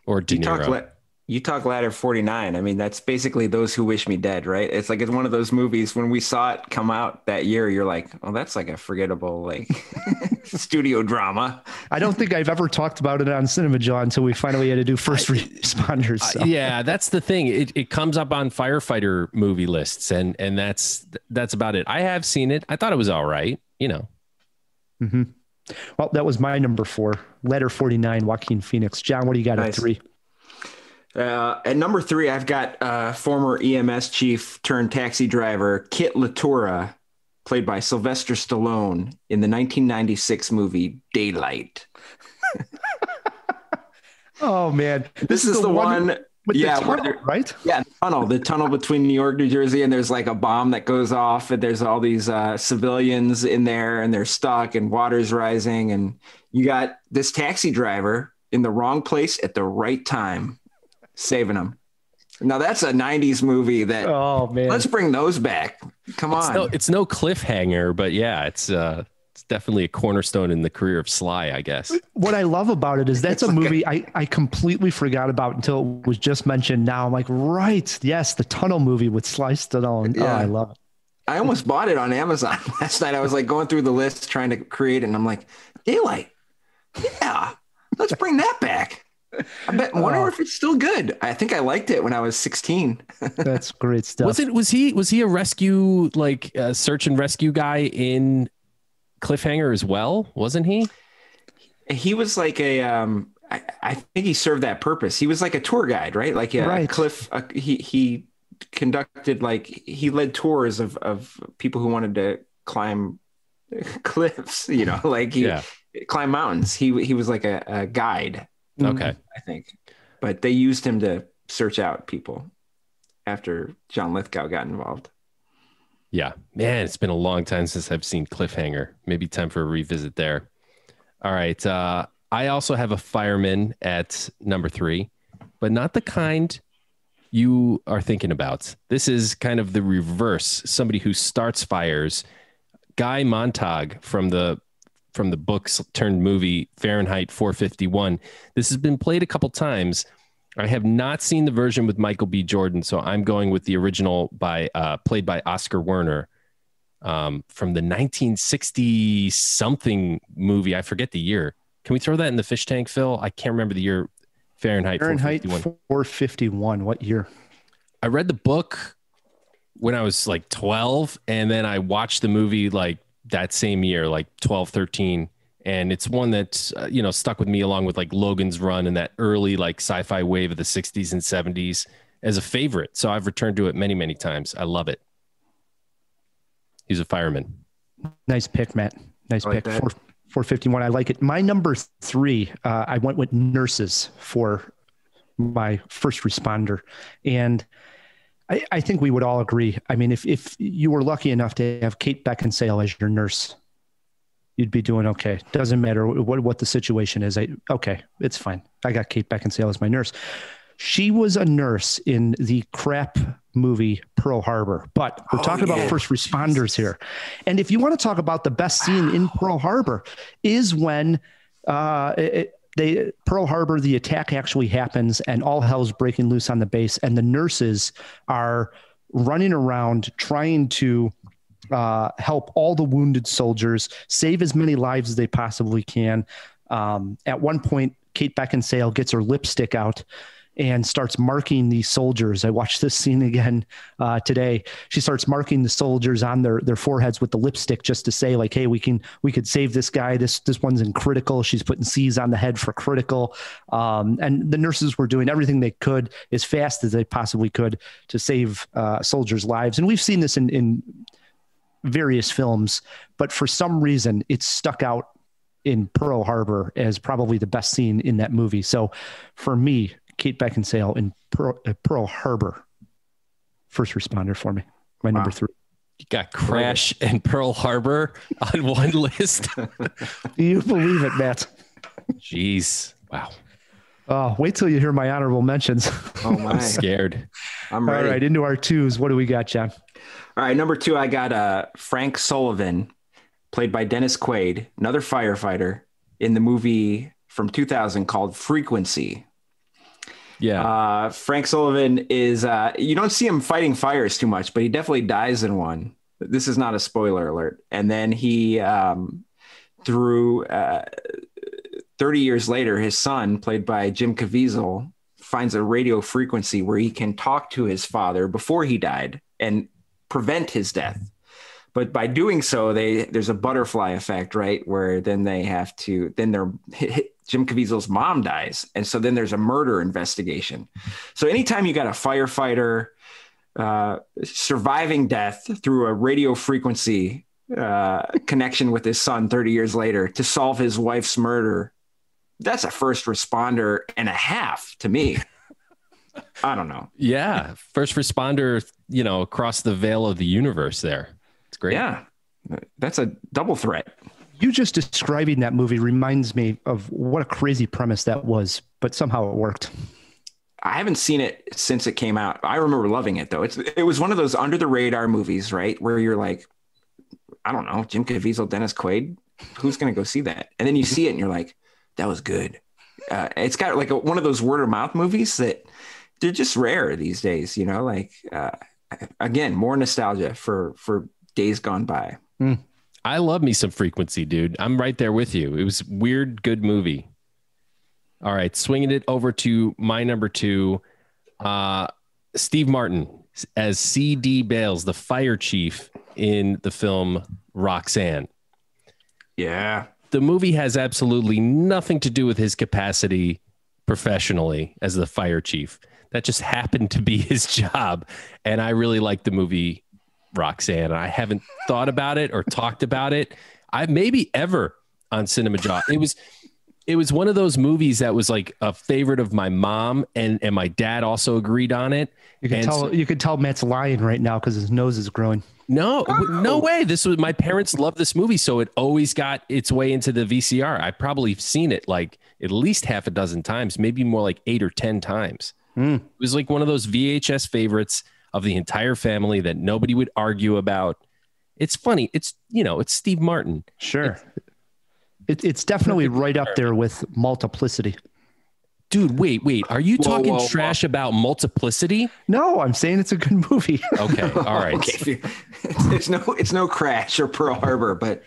Or De Niro. You talk Ladder 49. I mean, that's basically Those Who Wish Me Dead, right? It's one of those movies. When we saw it come out that year, you're like, oh, that's like a forgettable studio drama. I don't think I've ever talked about it on Cinemajaw until we finally had to do First Responders. So. Yeah, that's the thing. It comes up on firefighter movie lists, and that's about it. I have seen it. I thought it was all right. Mm-hmm. Well, that was my number 4, Ladder 49, Joaquin Phoenix. John, what do you got at 3? At number 3, I've got former EMS chief turned taxi driver Kit Latura, played by Sylvester Stallone in the 1996 movie Daylight. Oh man, this is the one with the tunnel, right? Yeah, the tunnel between New York, New Jersey, and there's like a bomb that goes off, and there's all these civilians in there, and they're stuck, and water's rising, and you got this taxi driver in the wrong place at the right time, saving them. Now that's a 90s movie that, oh man, let's bring those back. Come on. It's no cliffhanger, but yeah, it's definitely a cornerstone in the career of Sly, I guess. What I love about it is that's a movie I completely forgot about until it was just mentioned now. I'm like, right. Yes. The tunnel movie with Sly Stallone. Yeah. Oh, I love it. I almost bought it on Amazon last night. I was like going through the list trying to create it, and I'm like, Daylight. Yeah. Let's bring that back. I wonder if it's still good. I think I liked it when I was 16. That's great stuff. Was he a rescue, search and rescue guy in Cliffhanger as well? Wasn't he? He was like I think he served that purpose. He was like a tour guide, right? Like right. He conducted, he led tours of people who wanted to climb cliffs, climb mountains. He was like a guide. Okay. I think, but they used him to search out people after John Lithgow got involved. Yeah, man, it's been a long time since I've seen Cliffhanger. Maybe time for a revisit there. All right. I also have a fireman at number 3, but not the kind you are thinking about. This is kind of the reverse. Somebody who starts fires. Guy Montog from the books turned movie Farrenheit 451. This has been played a couple times. I have not seen the version with Michael B. Jordan, so I'm going with the original played by Oscar Werner from the 1960 something movie. I forget the year. Can we throw that in the fish tank, Phil? I can't remember the year. Farrenheit 451. What year? I read the book when I was like 12, and then I watched the movie like that same year, like 12, 13. And it's one that, stuck with me along with like Logan's Run and that early like sci-fi wave of the 60s and 70s as a favorite. So I've returned to it many, many times. I love it. He's a fireman. Nice pick, Matt. Nice pick. 451. I like it. My number 3, I went with nurses for my first responder. And I think we would all agree. I mean, if you were lucky enough to have Kate Beckinsale as your nurse, you'd be doing okay. Doesn't matter what the situation is. Okay, it's fine. I got Kate Beckinsale as my nurse. She was a nurse in the crap movie Pearl Harbor, but we're talking about first responders here. And if you want to talk about the best scene in Pearl Harbor is when Pearl Harbor, the attack actually happens and all hell's breaking loose on the base, and the nurses are running around trying to help all the wounded soldiers, save as many lives as they possibly can. At one point, Kate Beckinsale gets her lipstick out and starts marking these soldiers. I watched this scene again today. She starts marking the soldiers on their foreheads with the lipstick just to say like, hey, we could save this guy. This one's in critical. She's putting C's on the head for critical. And the nurses were doing everything they could as fast as they possibly could to save soldiers' lives. And we've seen this in various films, but for some reason it's stuck out in Pearl Harbor as probably the best scene in that movie. So for me, Kate Beckinsale in Pearl Harbor, first responder for me. My number 3. You got Crash and Pearl Harbor on one list. Do you believe it, Matt? Jeez. Wow. Oh, wait till you hear my honorable mentions. Oh my. I'm scared. I'm ready. All right, into our 2s. What do we got, John? All right, number 2, I got Frank Sullivan, played by Dennis Quaid, another firefighter in the movie from 2000 called Frequency. Yeah. Frank Sullivan is, you don't see him fighting fires too much, but he definitely dies in one. This is not a spoiler alert. And then he, through 30 years later, his son, played by Jim Caviezel, finds a radio frequency where he can talk to his father before he died and prevent his death. But by doing so, there's a butterfly effect, right? Where then Jim Caviezel's mom dies. And so then there's a murder investigation. So anytime you got a firefighter surviving death through a radio frequency connection with his son 30 years later to solve his wife's murder, that's a first responder and a half to me. I don't know. Yeah. First responder, across the veil of the universe there. It's great. Yeah. That's a double threat. You just describing that movie reminds me of what a crazy premise that was, but somehow it worked. I haven't seen it since it came out. I remember loving it though. It was one of those under the radar movies, right? Where you're like, I don't know, Jim Caviezel, Dennis Quaid, who's going to go see that? And then you see it and you're like, that was good. It's got like one of those word of mouth movies that they're just rare these days, again, more nostalgia for days gone by. I love me some Frequency, dude. I'm right there with you. It was weird, good movie. All right. Swinging it over to my number 2, Steve Martin as C.D. Bales, the fire chief in the film Roxanne. Yeah. The movie has absolutely nothing to do with his capacity professionally as the fire chief. That just happened to be his job. And I really like the movie Roxanne. I haven't thought about it or talked about it. I maybe ever on Cinemajaw. It was one of those movies that was like a favorite of my mom and my dad also agreed on it. You could tell Matt's lying right now because his nose is growing. No, no way. This was my parents loved this movie, so it always got its way into the VCR. I probably seen it like at least half a dozen times, maybe more like 8 or 10 times. It was like one of those VHS favorites of the entire family that nobody would argue about. It's funny. It's Steve Martin. Sure. It's definitely right up there with Multiplicity. Dude, wait. Are you talking trash about Multiplicity? No, I'm saying it's a good movie. Okay, all right. Okay. It's no Crash or Pearl Harbor, but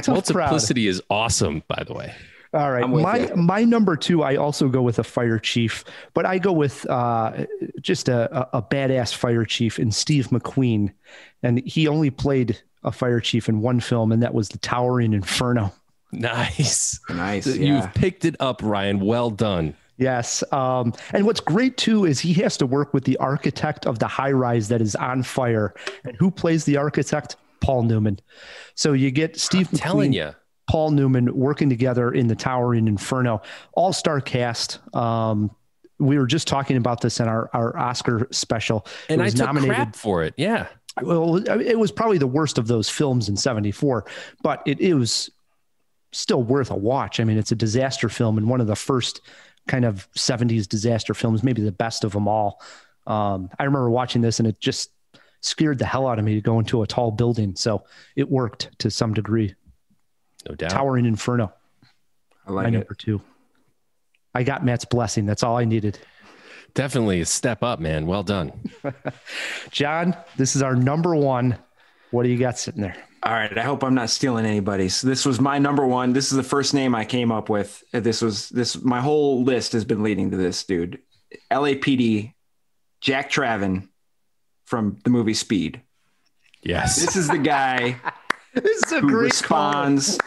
Multiplicity is awesome, by the way. All right. My number 2, I also go with a fire chief, but I go with just a badass fire chief in Steve McQueen. And he only played a fire chief in one film, and that was The Towering Inferno. Nice. Yeah. You've picked it up, Ryan. Well done. Yes. And what's great too is he has to work with the architect of the high rise that is on fire. And who plays the architect? Paul Newman. So you get Steve McQueen, telling you, Paul Newman working together in The Towering Inferno. All-star cast. We were just talking about this in our Oscar special. And I took crap for it. Yeah. Well, it was probably the worst of those films in '74, but it was still worth a watch. I mean, it's a disaster film and one of the first kind of 70s disaster films, maybe the best of them all. I remember watching this and it just scared the hell out of me to go into a tall building. So it worked to some degree. No doubt. Towering Inferno. I like my number 2. I got Matt's blessing. That's all I needed. Definitely a step up, man. Well done. John, this is our number 1. What do you got sitting there? All right. I hope I'm not stealing anybody's. This was my number 1. This is the first name I came up with. My whole list has been leading to this dude. LAPD, Jack Traven from the movie Speed. Yes. This is the guy This is a who great responds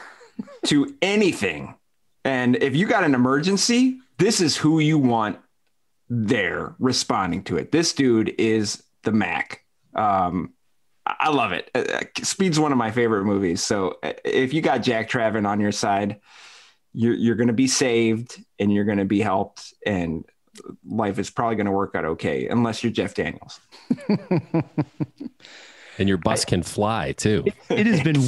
to anything. And if you got an emergency, this is who you want there responding to it. This dude is the Mac. I love it. Speed's one of my favorite movies. So if you got Jack Traven on your side, you're going to be saved and you're going to be helped, and life is probably going to work out okay, unless you're Jeff Daniels. And your bus can fly too. It has been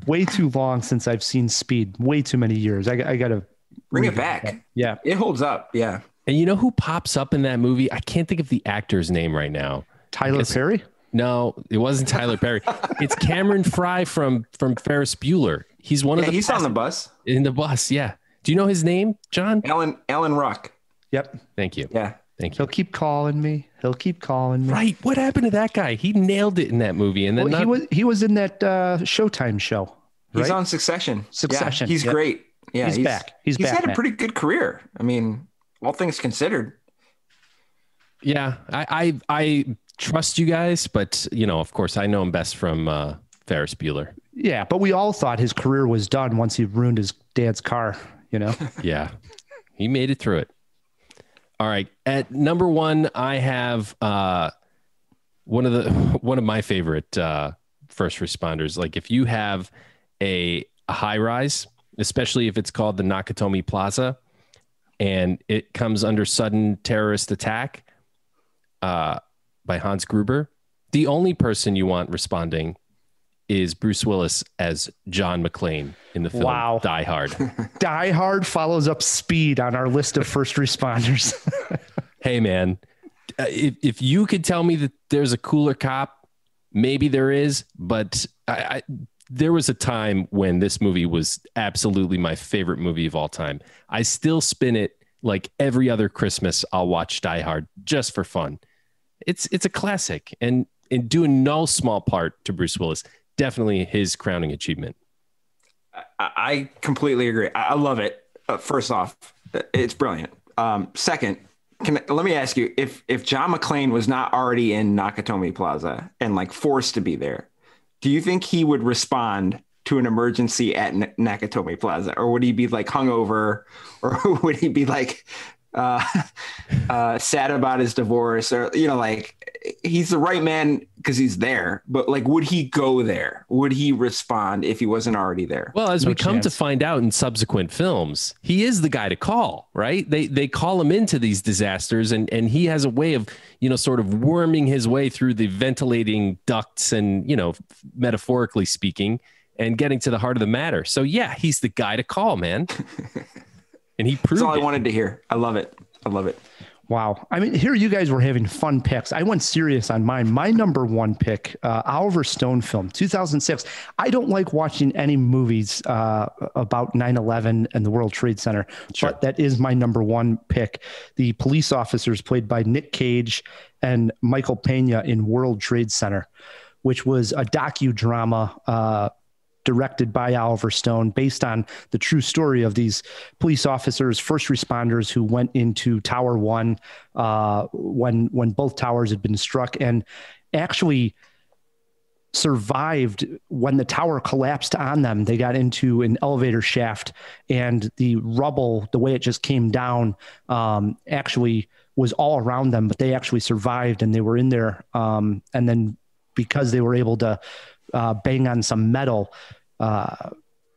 way too long since I've seen Speed. Way too many years. I got to bring it back. Yeah, it holds up. Yeah. And you know who pops up in that movie? I can't think of the actor's name right now. Tyler Perry? No, it wasn't Tyler Perry. It's Cameron Fry from Ferris Bueller. He's one of the. He's on the bus. In the bus, yeah. Do you know his name, John? Alan Ruck. Yep. Thank you. Yeah. Thank you. He'll keep calling me. Right. What happened to that guy? He nailed it in that movie, and then he was in that Showtime show. Right? He's on Succession. Succession. Yeah, he's great. Yeah, he's back. He's back. He's had a pretty good career. I mean, all things considered. Yeah, I trust you guys, but of course, I know him best from Ferris Bueller. Yeah, but we all thought his career was done once he ruined his dad's car. Yeah, he made it through it. All right, at number 1, I have one of my favorite first responders. Like if you have a high rise, especially if it's called the Nakatomi Plaza, and it comes under sudden terrorist attack by Hans Gruber, the only person you want responding is Bruce Willis as John McClane in the film Die Hard. Die Hard follows up Speed on our list of first responders. Hey, man, if you could tell me that there's a cooler cop, maybe there is, but there was a time when this movie was absolutely my favorite movie of all time. I still spin it like every other Christmas. I'll watch Die Hard just for fun. It's a classic, and in doing no small part to Bruce Willis, definitely his crowning achievement. I completely agree. I love it. First off, it's brilliant. Second, let me ask you, if John McClane was not already in Nakatomi Plaza and like forced to be there, do you think he would respond to an emergency at Nakatomi Plaza, or would he be like hungover, or would he be like sad about his divorce, or like he's the right man because he's there, but like, would he go there? Would he respond if he wasn't already there? Well, as we come to find out in subsequent films, he is the guy to call, right? They call him into these disasters, and he has a way of, sort of worming his way through the ventilating ducts and, metaphorically speaking, and getting to the heart of the matter. So yeah, he's the guy to call, man. And he proved That's all it. I wanted to hear. I love it. Wow. I mean, here you guys were having fun picks. I went serious on mine. My number one pick, Oliver Stone film, 2006. I don't like watching any movies about 9/11 and the World Trade Center, but that is my number one pick. The police officers played by Nick Cage and Michael Pena in World Trade Center, which was a docudrama directed by Oliver Stone, based on the true story of these police officers, first responders who went into Tower One when both towers had been struck, and actually survived when the tower collapsed on them. They got into an elevator shaft, and the rubble, the way it just came down, actually was all around them, but they actually survived, and they were in there. And then because they were able to bang on some metal,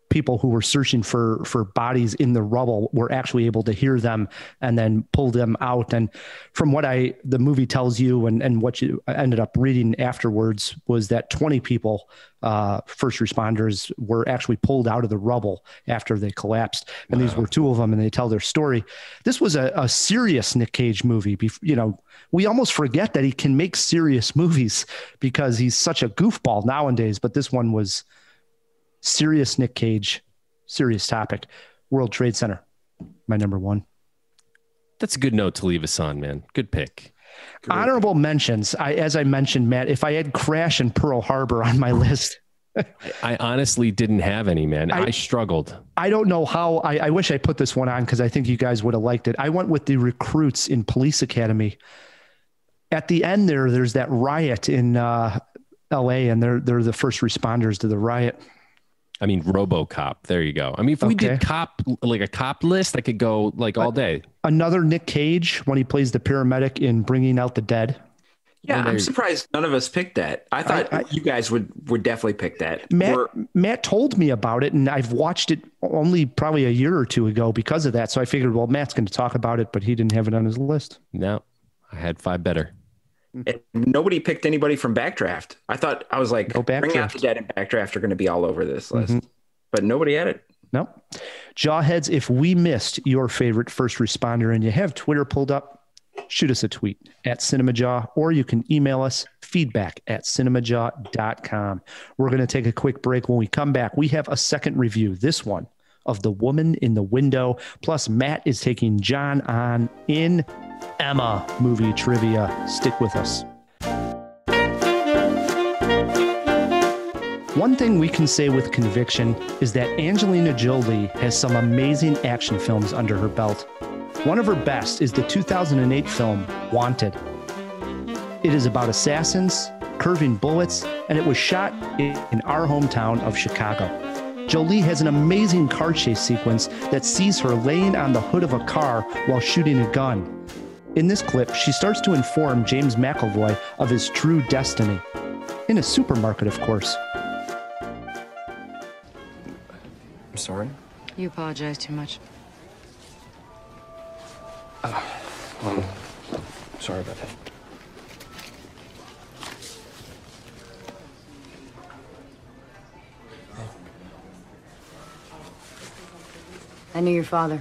people who were searching for bodies in the rubble were actually able to hear them and then pull them out. And from what the movie tells you and what you ended up reading afterwards was that 20 people, first responders, were actually pulled out of the rubble after they collapsed. And these were two of them, and they tell their story. This was a serious Nick Cage movie. We almost forget that he can make serious movies because he's such a goofball nowadays, but this one was serious Nick Cage, serious topic. World Trade Center, my number one. That's a good note to leave us on, man. Good pick. Honorable mentions. As I mentioned, Matt, if I had Crash and Pearl Harbor on my list. I honestly didn't have any, man. I struggled. I don't know how. I wish I put this one on because I think you guys would have liked it. I went with the recruits in Police Academy. At the end there's that riot in LA, and they're the first responders to the riot. I mean, RoboCop. There you go. I mean, if we did a cop list, I could go all day. Another Nick Cage when he plays the paramedic in Bringing Out the Dead. Yeah, I'm surprised none of us picked that. I thought you guys would definitely pick that. Matt told me about it, and I've watched it only probably a year or two ago because of that. So I figured, well, Matt's going to talk about it, but he didn't have it on his list. No, I had five better. And nobody picked anybody from Backdraft. I was like, Bring Out the Dead and Backdraft are going to be all over this list, but nobody had it. No. Jawheads, if we missed your favorite first responder and you have Twitter pulled up, shoot us a tweet at Cinemajaw, or you can email us feedback@cinemajaw.com. We're going to take a quick break. When we come back, we have a second review, this one of The Woman in the Window. Plus, Matt is taking John on in Emma movie trivia. Stick with us. One thing we can say with conviction is that Angelina Jolie has some amazing action films under her belt. One of her best is the 2008 film Wanted. It is about assassins, curving bullets, and it was shot in our hometown of Chicago. Jolie has an amazing car chase sequence that sees her laying on the hood of a car while shooting a gun. In this clip, she starts to inform James McAvoy of his true destiny. In a supermarket, of course. I'm sorry? You apologize too much. Sorry about that. I knew your father.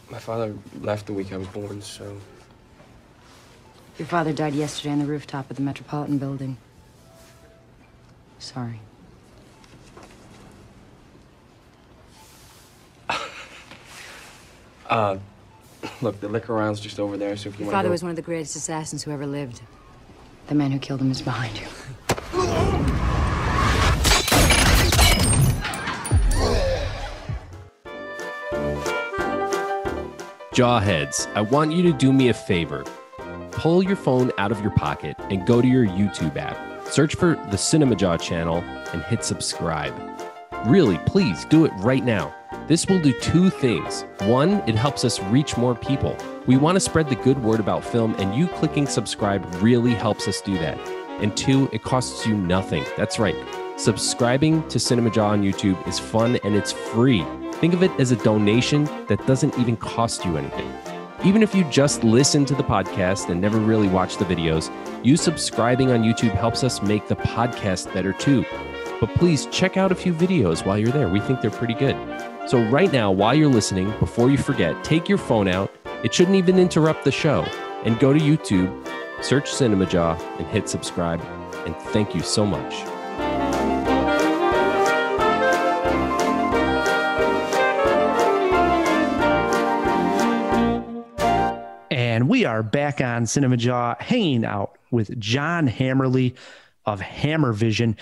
My father left the week I was born, so... Your father died yesterday on the rooftop of the Metropolitan Building. Sorry. Look, the liquor round's just over there, so if you Your want to father was one of the greatest assassins who ever lived. The man who killed him is behind you. Jawheads, I want you to do me a favor. Pull your phone out of your pocket and go to your YouTube app. Search for the Cinemajaw channel and hit subscribe. Really, please do it right now. This will do two things. One, it helps us reach more people. We want to spread the good word about film, and you clicking subscribe really helps us do that. And 2, it costs you nothing. That's right. Subscribing to Cinemajaw on YouTube is fun and it's free. Think of it as a donation that doesn't even cost you anything. Even if you just listen to the podcast and never really watch the videos, you subscribing on YouTube helps us make the podcast better too. But please check out a few videos while you're there. We think they're pretty good. So right now, while you're listening, before you forget, take your phone out. It shouldn't even interrupt the show. And go to YouTube, search Cinemajaw, and hit subscribe. And thank you so much. And we are back on Cinemajaw, hanging out with John Hammerle of Hammer Vision.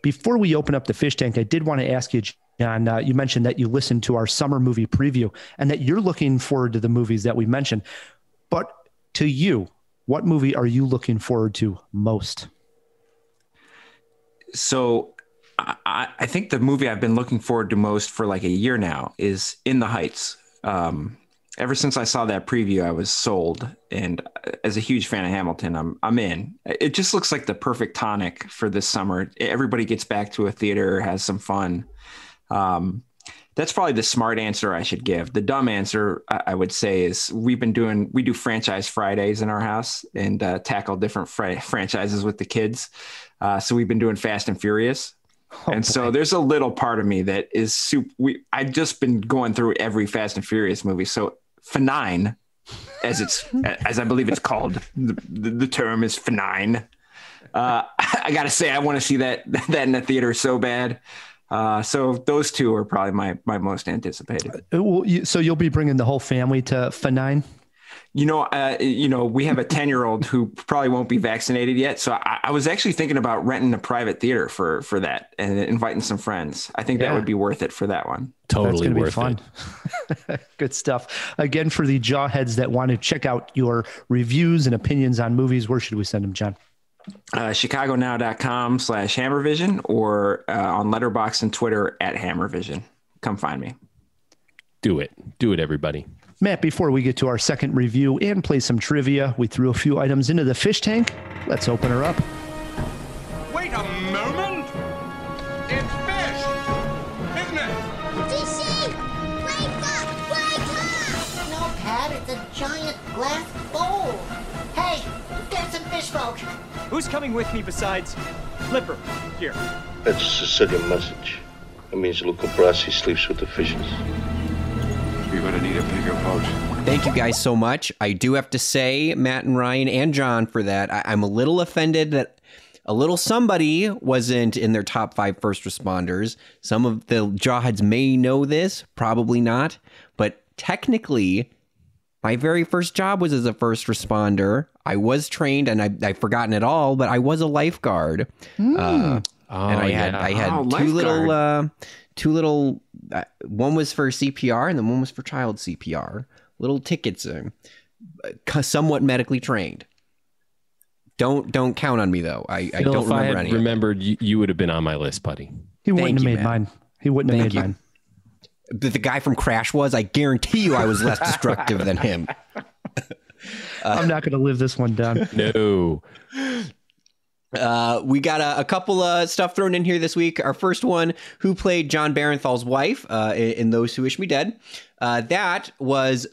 Before we open up the fish tank, I did want to ask you, John, you mentioned that you listened to our summer movie preview and that you're looking forward to the movies that we mentioned. But to you, what movie are you looking forward to most? So I think the movie I've been looking forward to most for like a year now is In the Heights. Ever since I saw that preview, I was sold. And as a huge fan of Hamilton, I'm in. It just looks like the perfect tonic for this summer. Everybody gets back to a theater, has some fun. That's probably the smart answer I should give. The dumb answer I would say is we do franchise Fridays in our house and tackle different franchises with the kids. So we've been doing Fast and Furious. So there's a little part of me that is I've just been going through every Fast and Furious movie. So F9, as I believe it's called, the term is F9. I got to say, I want to see that in the theater so bad. So those two are probably my most anticipated. So you'll be bringing the whole family to F9? We have a 10-year-old who probably won't be vaccinated yet. So I was actually thinking about renting a private theater for that and inviting some friends. I think that would be worth it for that one. Totally worth fun. It. Good stuff. Again, for the jawheads that want to check out your reviews and opinions on movies, where should we send them, John? chicagonow.com/hammervision or on Letterboxd and Twitter @hammervision. Come find me. Do it, everybody. Matt, before we get to our second review and play some trivia, we threw a few items into the fish tank. Let's open her up. Wait a moment! It's fish! Isn't it? DC! Wake up! Wake up! No, Pat, it's a giant glass bowl. Hey, get some fish folk. Who's coming with me besides Flipper? Here. That's a Sicilian message. It means Luca Brasi sleeps with the fishes. You're going to need a bigger boat. Thank you guys so much. I do have to say, Matt and Ryan and John, for that. I'm a little offended that a little somebody wasn't in their top 5 first responders. Some of the jawheads may know this, probably not. But technically, my very first job was as a first responder. I was trained, and I've forgotten it all, but I was a lifeguard. And I had two little. One was for CPR, and then one was for child CPR. Little tickets, somewhat medically trained. Don't count on me though. I don't remember any. If I had remembered, you would have been on my list, buddy. He wouldn't have made mine. He wouldn't have made mine. The guy from Crash was. I guarantee you, I was less destructive than him. I'm not going to live this one down. No. We got a couple of stuff thrown in here this week. Our first one, who played John Barenthal's wife in Those Who Wish Me Dead? That was,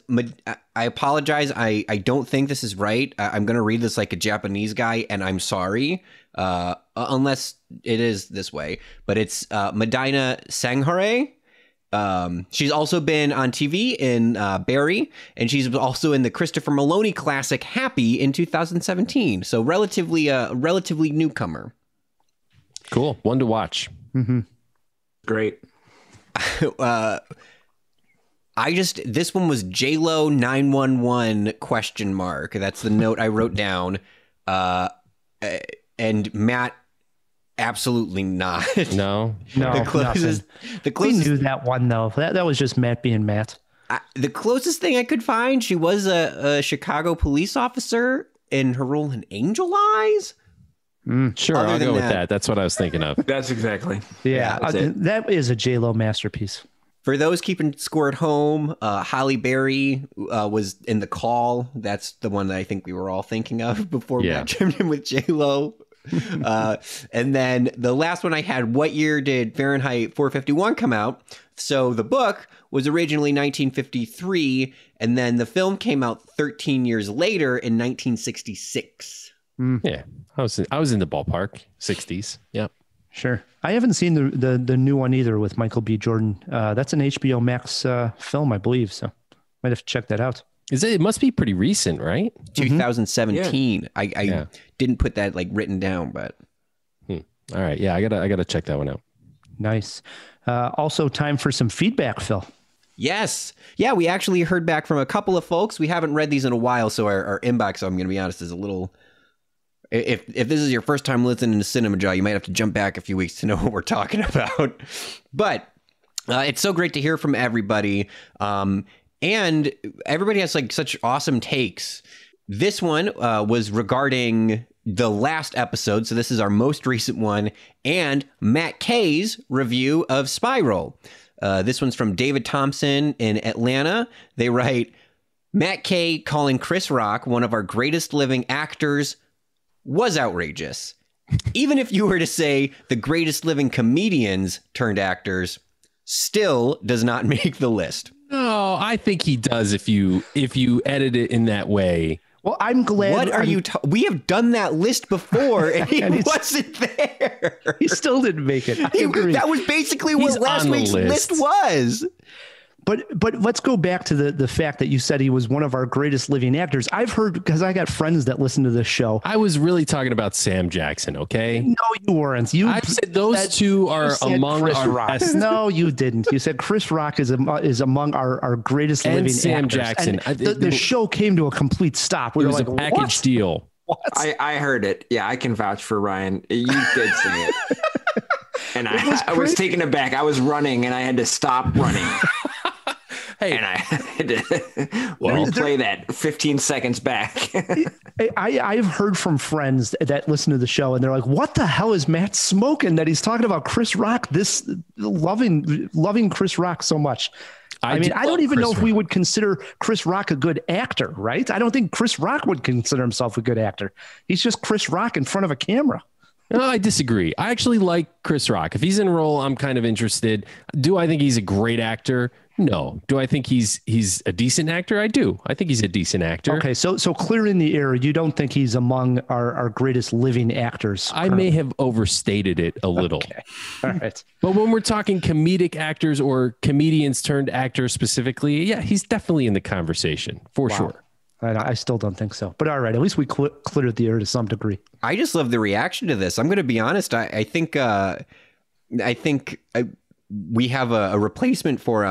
I apologize. I don't think this is right. I'm going to read this like a Japanese guy, and I'm sorry, unless it is this way. But it's Medina Sanghare. She's also been on TV in Barry, and she's also in the Christopher Maloney classic Happy in 2017. So relatively newcomer. Cool. One to watch. Mm-hmm. Great. This one was JLo 911 ? That's the note I wrote down. And Matt, absolutely not. No. The closest we knew that one though. That was just Matt being Matt. The closest thing I could find, she was a Chicago police officer in her role in Angel Eyes. Sure, I'll go with that. That's what I was thinking of. That's exactly. Yeah, that is a JLo masterpiece. For those keeping score at home, Halle Berry was in The Call. That's the one that I think we were all thinking of before Matt chimed in with J-Lo. And then the last one I had, what year did Farrenheit 451 come out? So the book was originally 1953, and then the film came out 13 years later in 1966. Yeah, I was in the ballpark, 60s. Yep. Sure. I haven't seen the new one either with Michael B. Jordan. That's an HBO Max film, I believe. So might have to check that out. It must be pretty recent, right? 2017. Yeah. I didn't put that written down, but. All right. Yeah, I gotta check that one out. Nice. Also, time for some feedback, Phil. Yes. Yeah, we actually heard back from a couple of folks. We haven't read these in a while, so our inbox, I'm going to be honest, is a little... If this is your first time listening to Cinemajaw, you might have to jump back a few weeks to know what we're talking about. But it's so great to hear from everybody. And everybody has such awesome takes. This one was regarding the last episode. So this is our most recent one. And Matt K's review of Spiral. This one's from David Thompson in Atlanta. They write, Matt K calling Chris Rock one of our greatest living actors was outrageous. Even if you were to say the greatest living comedians turned actors, still does not make the list. No, I think he does if you edit it in that way. Well, I'm glad. What are you? We have done that list before, and he wasn't there. He still didn't make it. I agree. That was basically what last week's list was. But let's go back to the fact that you said he was one of our greatest living actors. I've heard, because I got friends that listen to this show. I was really talking about Sam Jackson, okay? No, you weren't. I said those two are among Chris our Rock. best. No, you didn't. You said Chris Rock is among our greatest and living Sam actors. Jackson. And the show came to a complete stop. We it were was like, a package what? deal. What? I heard it. Yeah, I can vouch for Ryan. You did say it. And I was taken aback. I was running and I had to stop running. Hey, and I had to play that 15 seconds back. I've heard from friends that listen to the show and they're like, what the hell is Matt smoking that he's talking about Chris Rock, this loving Chris Rock so much? I mean, I don't even know if we would consider Chris Rock a good actor, right? I don't think Chris Rock would consider himself a good actor. He's just Chris Rock in front of a camera. No, I disagree. I actually like Chris Rock. If he's in a role, I'm kind of interested. Do I think he's a great actor? No. Do I think he's a decent actor? I do. I think he's a decent actor. Okay, so clear in the air, you don't think he's among our greatest living actors? I may have overstated it a little. Okay. All right. But when we're talking comedic actors or comedians turned actors specifically, yeah, he's definitely in the conversation for sure. I still don't think so. But all right, at least we cleared the air to some degree. I just love the reaction to this. I'm going to be honest. I think we have a replacement for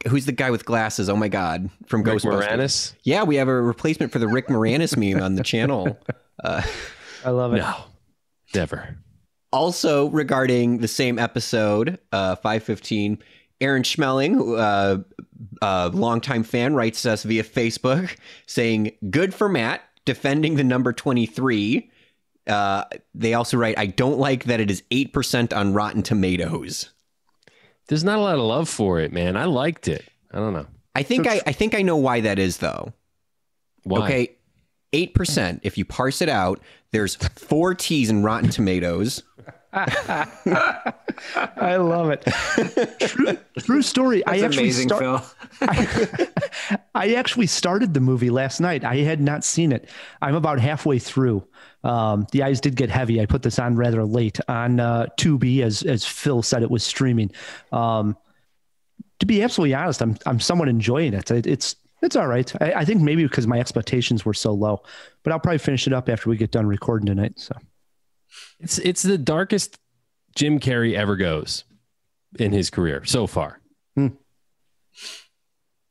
who's the guy with glasses? Oh my God, from Rick Ghostbusters. Moranis? Yeah, we have a replacement for the Rick Moranis meme on the channel. I love it. No, never. Also, regarding the same episode, 515, Aaron Schmeling, longtime fan, writes us via Facebook saying, good for Matt, defending the number 23. They also write, I don't like that it is 8% on Rotten Tomatoes. There's not a lot of love for it, man. I liked it. I don't know. I think I know why that is, though. Why? Okay, 8%. If you parse it out, there's 4 T's in Rotten Tomatoes. I love it. True story. That's amazing, Phil. I actually started the movie last night. I had not seen it. I'm about halfway through. The eyes did get heavy. I put this on rather late on Tubi, as Phil said it was streaming. To be absolutely honest, I'm somewhat enjoying it. It's all right. I think maybe because my expectations were so low, but I'll probably finish it up after we get done recording tonight. So it's the darkest Jim Carrey ever goes in his career so far.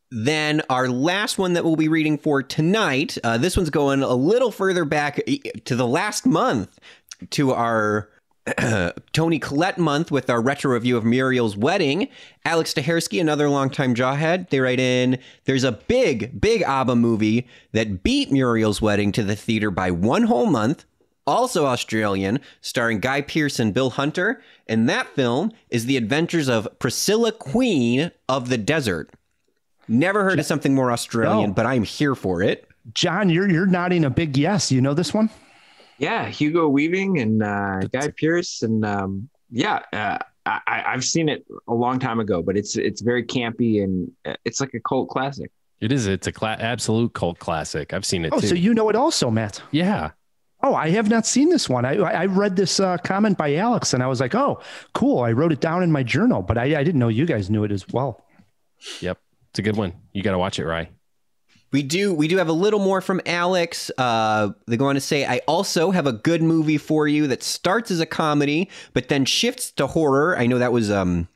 Then our last one that we'll be reading for tonight, this one's going a little further back to the last month, to our Toni Collette month with our retro review of Muriel's Wedding. Alex Stahersky, another longtime Jawhead, they write in, there's a big ABBA movie that beat Muriel's Wedding to the theater by 1 whole month, also Australian, starring Guy Pearce and Bill Hunter. And that film is The Adventures of Priscilla, Queen of the Desert. Never heard of something more Australian, but I'm here for it. John, you're nodding a big yes. You know this one? Yeah, Hugo Weaving and Guy Pearce, and I've seen it a long time ago, but it's very campy and it's like a cult classic. It is. It's a absolute cult classic. I've seen it too. So you know it also, Matt? Yeah. Oh, I have not seen this one. I read this comment by Alex and I was like, oh, cool. I wrote it down in my journal, but I didn't know you guys knew it as well. Yep. It's a good one. You got to watch it, Rye. We do have a little more from Alex. They go on to say, I also have a good movie for you that starts as a comedy, but then shifts to horror. I know that was a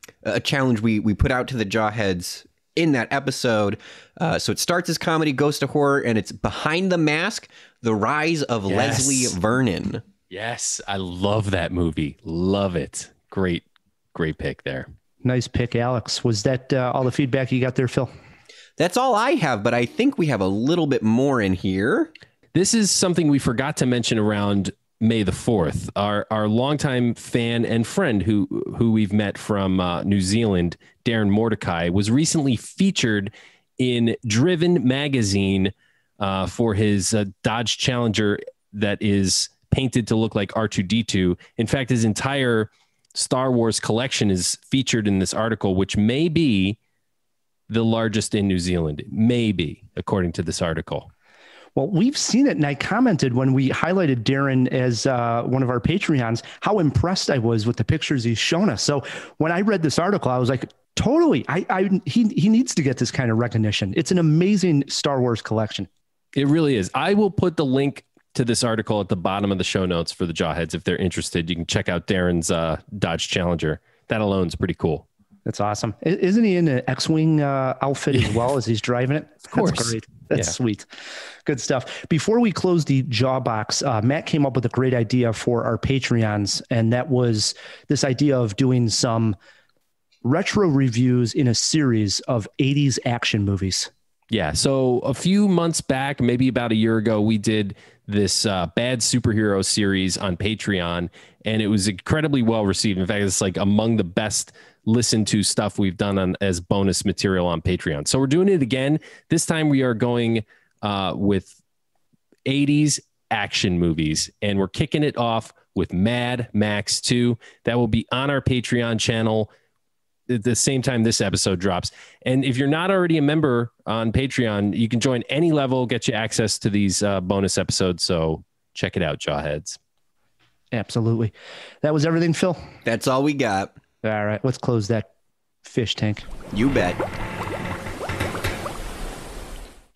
challenge we put out to the Jawheads in that episode. So it starts as comedy, goes to horror, and it's Behind the Mask, The Rise of Leslie Vernon. Yes, I love that movie. Love it. Great pick there. Nice pick, Alex. Was that all the feedback you got there, Phil? That's all I have, but I think we have a little bit more in here. This is something we forgot to mention around May the 4th. Our longtime fan and friend who we've met from New Zealand, Darren Mordecai, was recently featured in Driven magazine for his Dodge Challenger that is painted to look like R2-D2. In fact, his entire Star Wars collection is featured in this article, which may be the largest in New Zealand. Maybe, according to this article. Well, we've seen it, and I commented when we highlighted Darren as one of our Patreons, how impressed I was with the pictures he's shown us. So when I read this article, I was like, totally, he needs to get this kind of recognition. It's an amazing Star Wars collection. It really is. I will put the link to this article at the bottom of the show notes for the Jawheads. If they're interested, you can check out Darren's Dodge Challenger. That alone is pretty cool. That's awesome. Isn't he in an X-Wing outfit as well as he's driving it? Of course. That's great. That's sweet. Good stuff. Before we close the Jaw box, Matt came up with a great idea for our Patreons, and that was this idea of doing some retro reviews in a series of 80s action movies. Yeah. So a few months back, maybe about a year ago, we did this bad superhero series on Patreon, and it was incredibly well received. In fact, it's like among the best listened to stuff we've done as bonus material on Patreon. So we're doing it again. This time we are going with 80s action movies, and we're kicking it off with Mad Max 2. That will be on our Patreon channel at the same time this episode drops. And if you're not already a member on Patreon, you can join any level, get you access to these bonus episodes. So check it out, Jawheads. Absolutely. That was everything, Phil? That's all we got. All right, let's close that fish tank. You bet.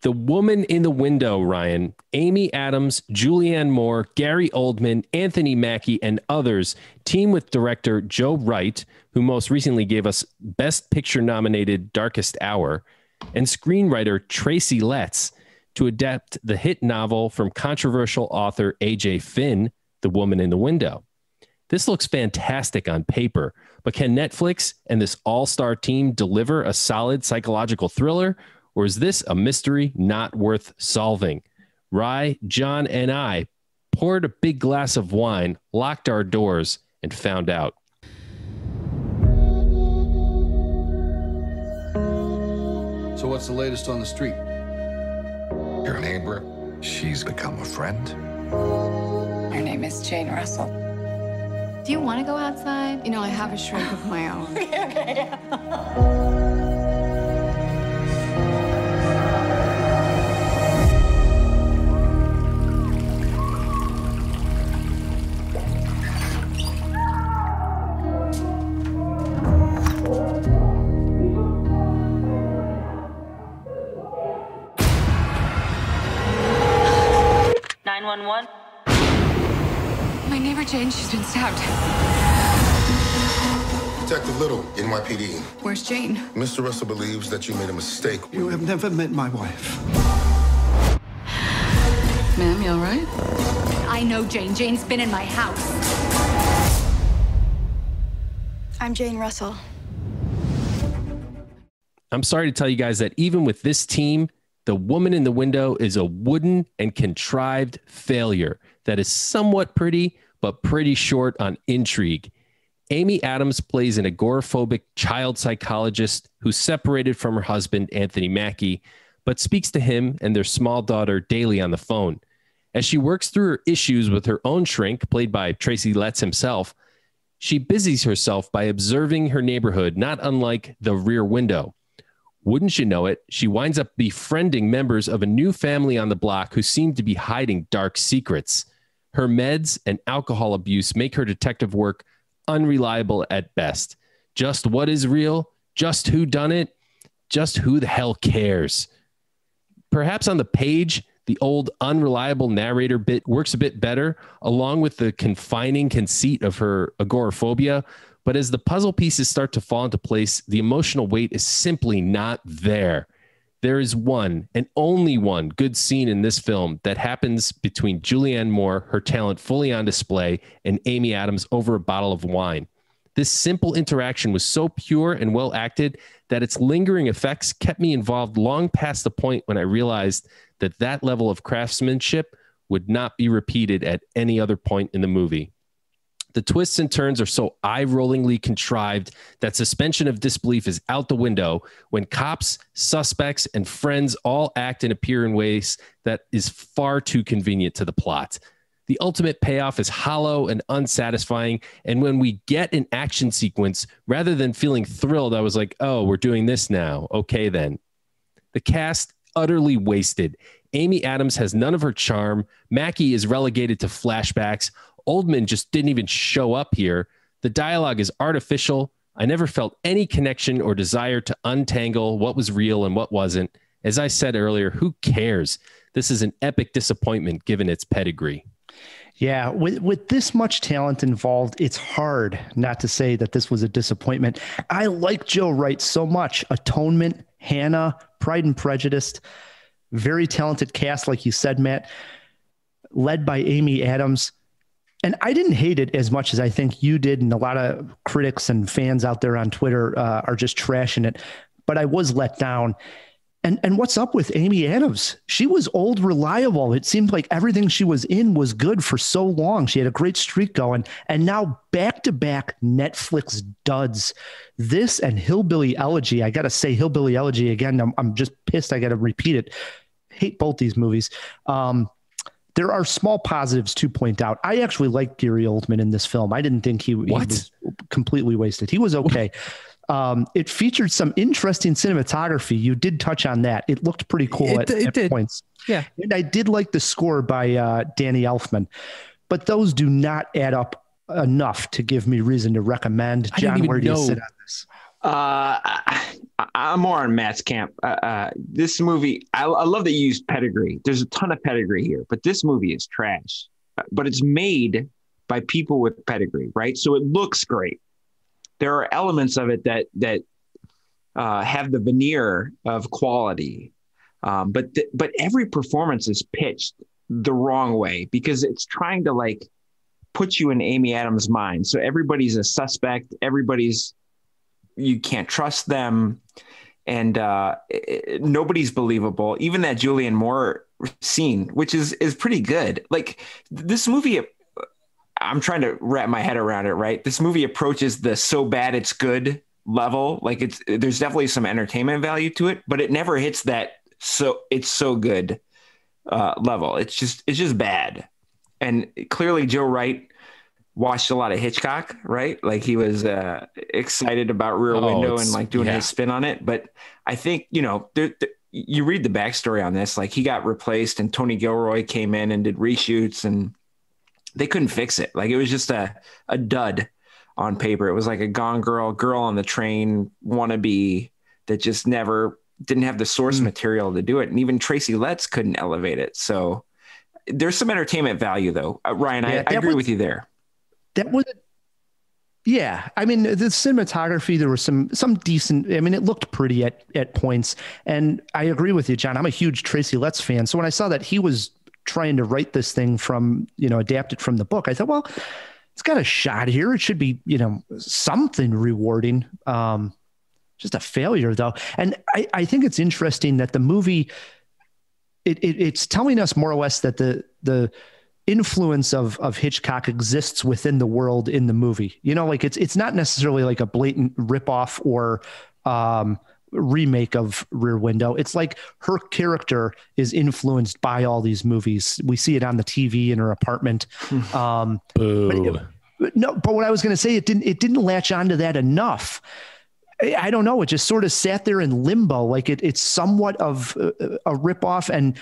The Woman in the Window, Ryan. Amy Adams, Julianne Moore, Gary Oldman, Anthony Mackie, and others team with director Joe Wright, who most recently gave us Best Picture nominated Darkest Hour, and screenwriter Tracy Letts to adapt the hit novel from controversial author A.J. Finn, The Woman in the Window. This looks fantastic on paper, but can Netflix and this all-star team deliver a solid psychological thriller, or is this a mystery not worth solving? Rye, John, and I poured a big glass of wine, locked our doors, and found out. So what's the latest on the street? Your neighbor, she's become a friend. Her name is Jane Russell. Do you want to go outside? You know, I have a shrink of my own. My neighbor Jane, she's been stabbed. Detective Little, NYPD. Where's Jane? Mr. Russell believes that you made a mistake. You have never met my wife. Ma'am, you all right? I know Jane. Jane's been in my house. I'm Jane Russell. I'm sorry to tell you guys that even with this team, The Woman in the Window is a wooden and contrived failure. that is somewhat pretty, but pretty short on intrigue. Amy Adams plays an agoraphobic child psychologist who's separated from her husband, Anthony Mackie, but speaks to him and their small daughter daily on the phone. As she works through her issues with her own shrink, played by Tracy Letts himself, she busies herself by observing her neighborhood, not unlike The Rear Window. Wouldn't you know it, she winds up befriending members of a new family on the block who seem to be hiding dark secrets. Her meds and alcohol abuse make her detective work unreliable at best. Just what is real? Just who done it? Just who the hell cares? Perhaps on the page, the old unreliable narrator bit works a bit better, along with the confining conceit of her agoraphobia. But as the puzzle pieces start to fall into place, the emotional weight is simply not there. There is one and only one good scene in this film that happens between Julianne Moore, her talent fully on display, and Amy Adams over a bottle of wine. This simple interaction was so pure and well acted that its lingering effects kept me involved long past the point when I realized that that level of craftsmanship would not be repeated at any other point in the movie. The twists and turns are so eye-rollingly contrived that suspension of disbelief is out the window when cops, suspects, and friends all act and appear in ways that is far too convenient to the plot. The ultimate payoff is hollow and unsatisfying, and when we get an action sequence, rather than feeling thrilled, I was like, oh, we're doing this now. Okay, then. The cast, utterly wasted. Amy Adams has none of her charm. Mackie is relegated to flashbacks. Oldman just didn't even show up here. The dialogue is artificial. I never felt any connection or desire to untangle what was real and what wasn't. As I said earlier, who cares? This is an epic disappointment given its pedigree. Yeah, with this much talent involved, it's hard not to say that this was a disappointment. I like Joe Wright so much. Atonement, Hannah, Pride and Prejudice, very talented cast, like you said, Matt, led by Amy Adams. And I didn't hate it as much as I think you did, and a lot of critics and fans out there on Twitter are just trashing it. But I was let down. And what's up with Amy Adams? She was old reliable. It seemed like everything she was in was good for so long. She had a great streak going. And now back-to-back Netflix duds. This and Hillbilly Elegy. I got to say Hillbilly Elegy again. I'm just pissed. I got to repeat it. Hate both these movies. There are small positives to point out. I actually like Gary Oldman in this film. I didn't think he was completely wasted. He was okay. It featured some interesting cinematography. You did touch on that. It looked pretty cool at points. Yeah. And I did like the score by Danny Elfman, but those do not add up enough to give me reason to recommend. John, where do you sit on this? I'm more on Matt's camp. This movie, I love that you used pedigree. There's a ton of pedigree here, but this movie is trash. But it's made by people with pedigree, right? So it looks great. There are elements of it that have the veneer of quality, but every performance is pitched the wrong way because it's trying to like put you in Amy Adams' mind. So everybody's a suspect. You can't trust them, and nobody's believable. Even that Julianne Moore scene, which is pretty good. Like this movie, I'm trying to wrap my head around it, right? This movie approaches the so bad it's good level. Like there's definitely some entertainment value to it, but it never hits that it's so good level. It's just bad. And clearly Joe Wright watched a lot of Hitchcock, right? Like he was excited about Rear Window and like doing his spin on it. But I think, you read the backstory on this, like he got replaced and Tony Gilroy came in and did reshoots and they couldn't fix it. Like it was just a dud on paper. It was like a Gone Girl on the train wannabe that just never didn't have the source material to do it. And even Tracy Letts couldn't elevate it. So there's some entertainment value though. Ryan, I agree with you there. That was, yeah. I mean, the cinematography, there was some decent, I mean, it looked pretty at points. And I agree with you, John. I'm a huge Tracy Letts fan. So when I saw that he was trying to write this thing from, adapted from the book, I thought, well, it's got a shot here. It should be, something rewarding. Just a failure though. And I think it's interesting that the movie, it's telling us more or less that the influence of Hitchcock exists within the world in the movie. You know, like it's not necessarily like a blatant ripoff or remake of Rear Window. It's like her character is influenced by all these movies. We see it on the TV in her apartment. Boo. But what I was going to say, it didn't latch onto that enough. I don't know. It just sort of sat there in limbo. Like it's somewhat of a ripoff, and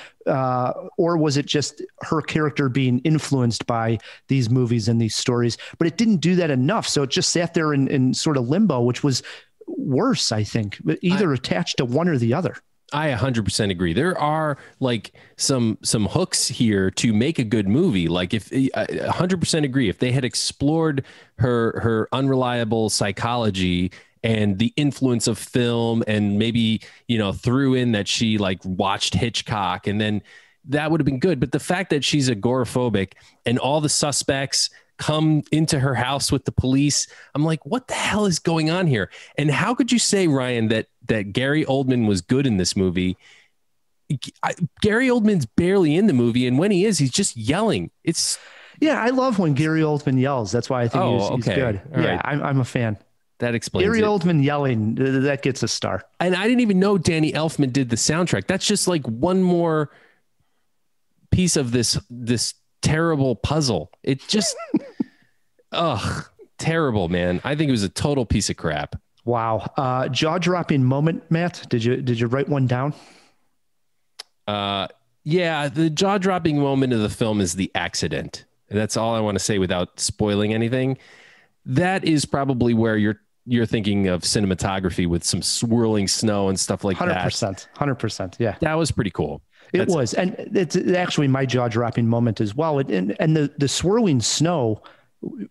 or was it just her character being influenced by these movies and these stories? But it didn't do that enough. So it just sat there in sort of limbo, which was worse, I think, either attached to one or the other. I 100% agree. There are like some hooks here to make a good movie. Like if 100% agree, if they had explored her unreliable psychology and the influence of film, and maybe, you know, threw in that she like watched Hitchcock, and then that would have been good. But the fact that she's agoraphobic and all the suspects come into her house with the police, I'm like, what the hell is going on here? And how could you say, Ryan, that Gary Oldman was good in this movie? Gary Oldman's barely in the movie, and when he is, he's just yelling. I love when Gary Oldman yells. That's why I think he's good. All right. I'm a fan. That explains Gary it. Oldman yelling, that gets a star. And I didn't even know Danny Elfman did the soundtrack. That's just like one more piece of this terrible puzzle. It just, terrible, man. I think it was a total piece of crap. Wow. Jaw-dropping moment, Matt. Did you write one down? Yeah, the jaw-dropping moment of the film is the accident. And that's all I want to say without spoiling anything. That is probably where you're thinking of cinematography with some swirling snow and stuff like 100%, 100%. Yeah. That was pretty cool. It was. And it's actually my jaw-dropping moment as well. And the swirling snow,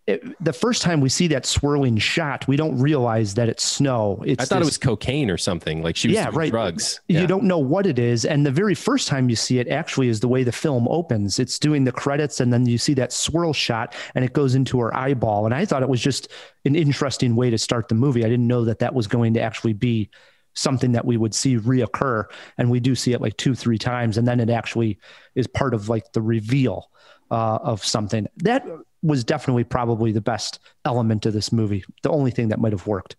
the first time we see that swirling shot, we don't realize that it's snow. I thought it was cocaine or something. Like she was doing drugs. You don't know what it is. And the very first time you see it actually is the way the film opens. It's doing the credits, and then you see that swirl shot and it goes into her eyeball. And I thought it was just an interesting way to start the movie. I didn't know that was going to actually be something that we would see reoccur. And we do see it like 2-3 times. And then it actually is part of like the reveal of something. That was definitely probably the best element of this movie. The only thing that might have worked.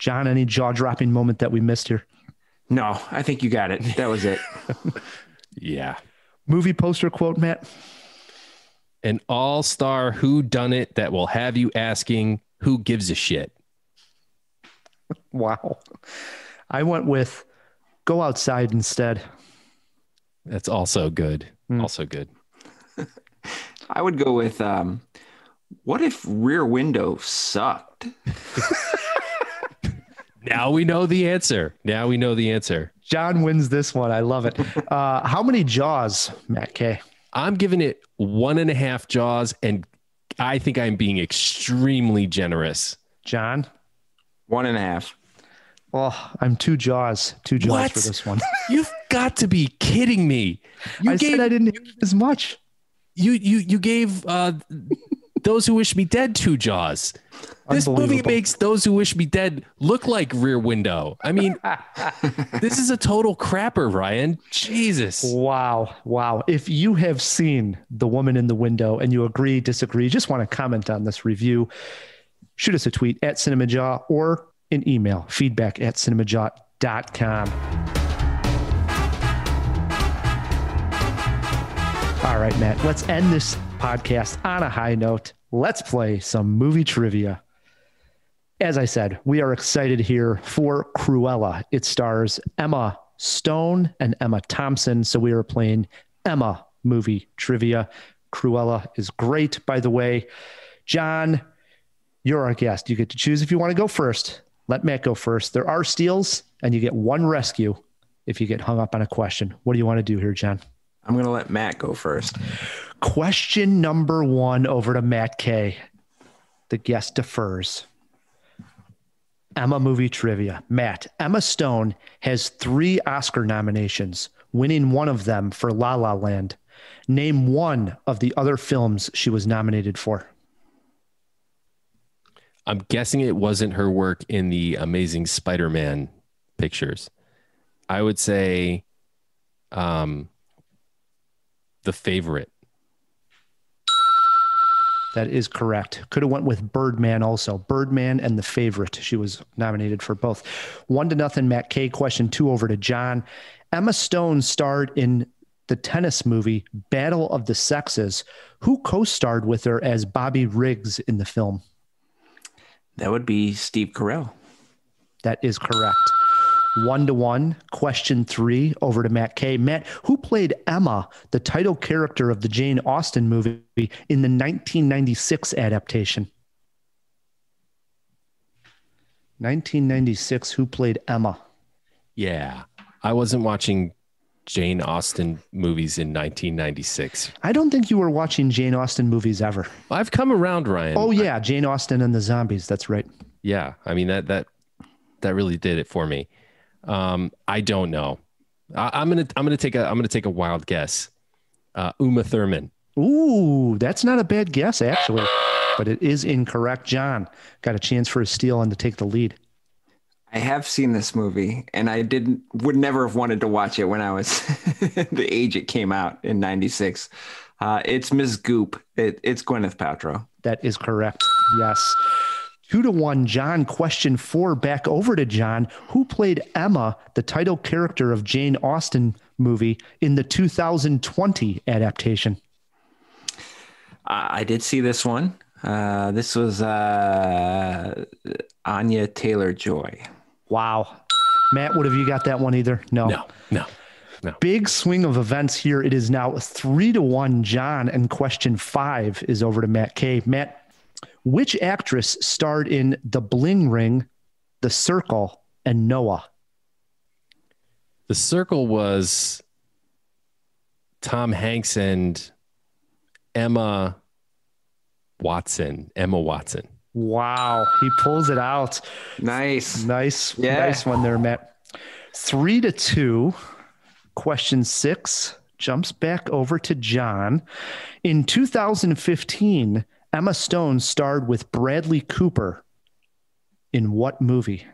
John, any jaw-dropping moment that we missed here? No, I think you got it. That was it. Yeah. Movie poster quote, Matt? An all-star whodunit that will have you asking, who gives a shit? Wow. I went with go outside instead. That's also good. Also good. I would go with what if Rear Window sucked? Now we know the answer. John wins this one. I love it. How many jaws, Matt K? I'm giving it 1.5 jaws, and I think I'm being extremely generous. John? 1.5. Oh, I'm 2 jaws. 2 jaws What? for this one. You've got to be kidding me. Said I didn't hate it as much. You gave Those Who Wish Me Dead 2 jaws. This movie makes Those Who Wish Me Dead look like Rear Window. I mean, this is a total crapper, Ryan. Jesus. Wow. If you have seen The Woman in the Window and you agree, disagree, just want to comment on this review, shoot us a tweet at Cinemajaw or an email, feedback@cinemajaw.com. All right, Matt, let's end this podcast on a high note. Let's play some movie trivia. As I said, we are excited here for Cruella. It stars Emma Stone and Emma Thompson. So we are playing Emma movie trivia. Cruella is great, by the way. John, you're our guest. You get to choose if you want to go first. Let Matt go first. There are steals, and you get 1 rescue if you get hung up on a question. What do you want to do here, John? I'm going to let Matt go first. Question number 1 over to Matt K. The guest defers. Emma movie trivia. Matt, Emma Stone has 3 Oscar nominations, winning one of them for La La Land. Name one of the other films she was nominated for. I'm guessing it wasn't her work in the Amazing Spider-Man pictures. I would say The Favorite. That is correct. Could have went with Birdman also. Birdman and The Favorite. She was nominated for both. 1-0, Matt K. Question 2 over to John. Emma Stone starred in the tennis movie Battle of the Sexes. Who co-starred with her as Bobby Riggs in the film? That would be Steve Carell. That is correct. 1-1. Question 3 over to Matt K. Matt, who played Emma, the title character of the Jane Austen movie, in the 1996 adaptation? 1996, who played Emma? Yeah, I wasn't watching Jane Austen movies in 1996. I don't think you were watching Jane Austen movies ever. I've come around, Ryan. Oh yeah, Jane Austen and the Zombies. That's right. Yeah, I mean that really did it for me. I don't know. I'm gonna take a wild guess. Uma Thurman. Ooh, that's not a bad guess actually, but it is incorrect. John got a chance for a steal and to take the lead. I have seen this movie, and I would never have wanted to watch it when I was the age it came out in '96. It's Ms. Goop. It's Gwyneth Paltrow. That is correct. Yes. 2-1, John. Question 4 back over to John. Who played Emma, the title character of Jane Austen movie, in the 2020 adaptation? I did see this one. This was Anya Taylor-Joy. Wow. Matt, what have you got that one either? No. Big swing of events here. It is now 3-1, John, and question 5 is over to Matt K. Matt, which actress starred in The Bling Ring, The Circle, and Noah? The Circle was Tom Hanks and Emma Watson. Wow, he pulls it out. Nice. Nice one there, Matt. 3-2. Question 6 jumps back over to John. In 2015, Emma Stone starred with Bradley Cooper in what movie?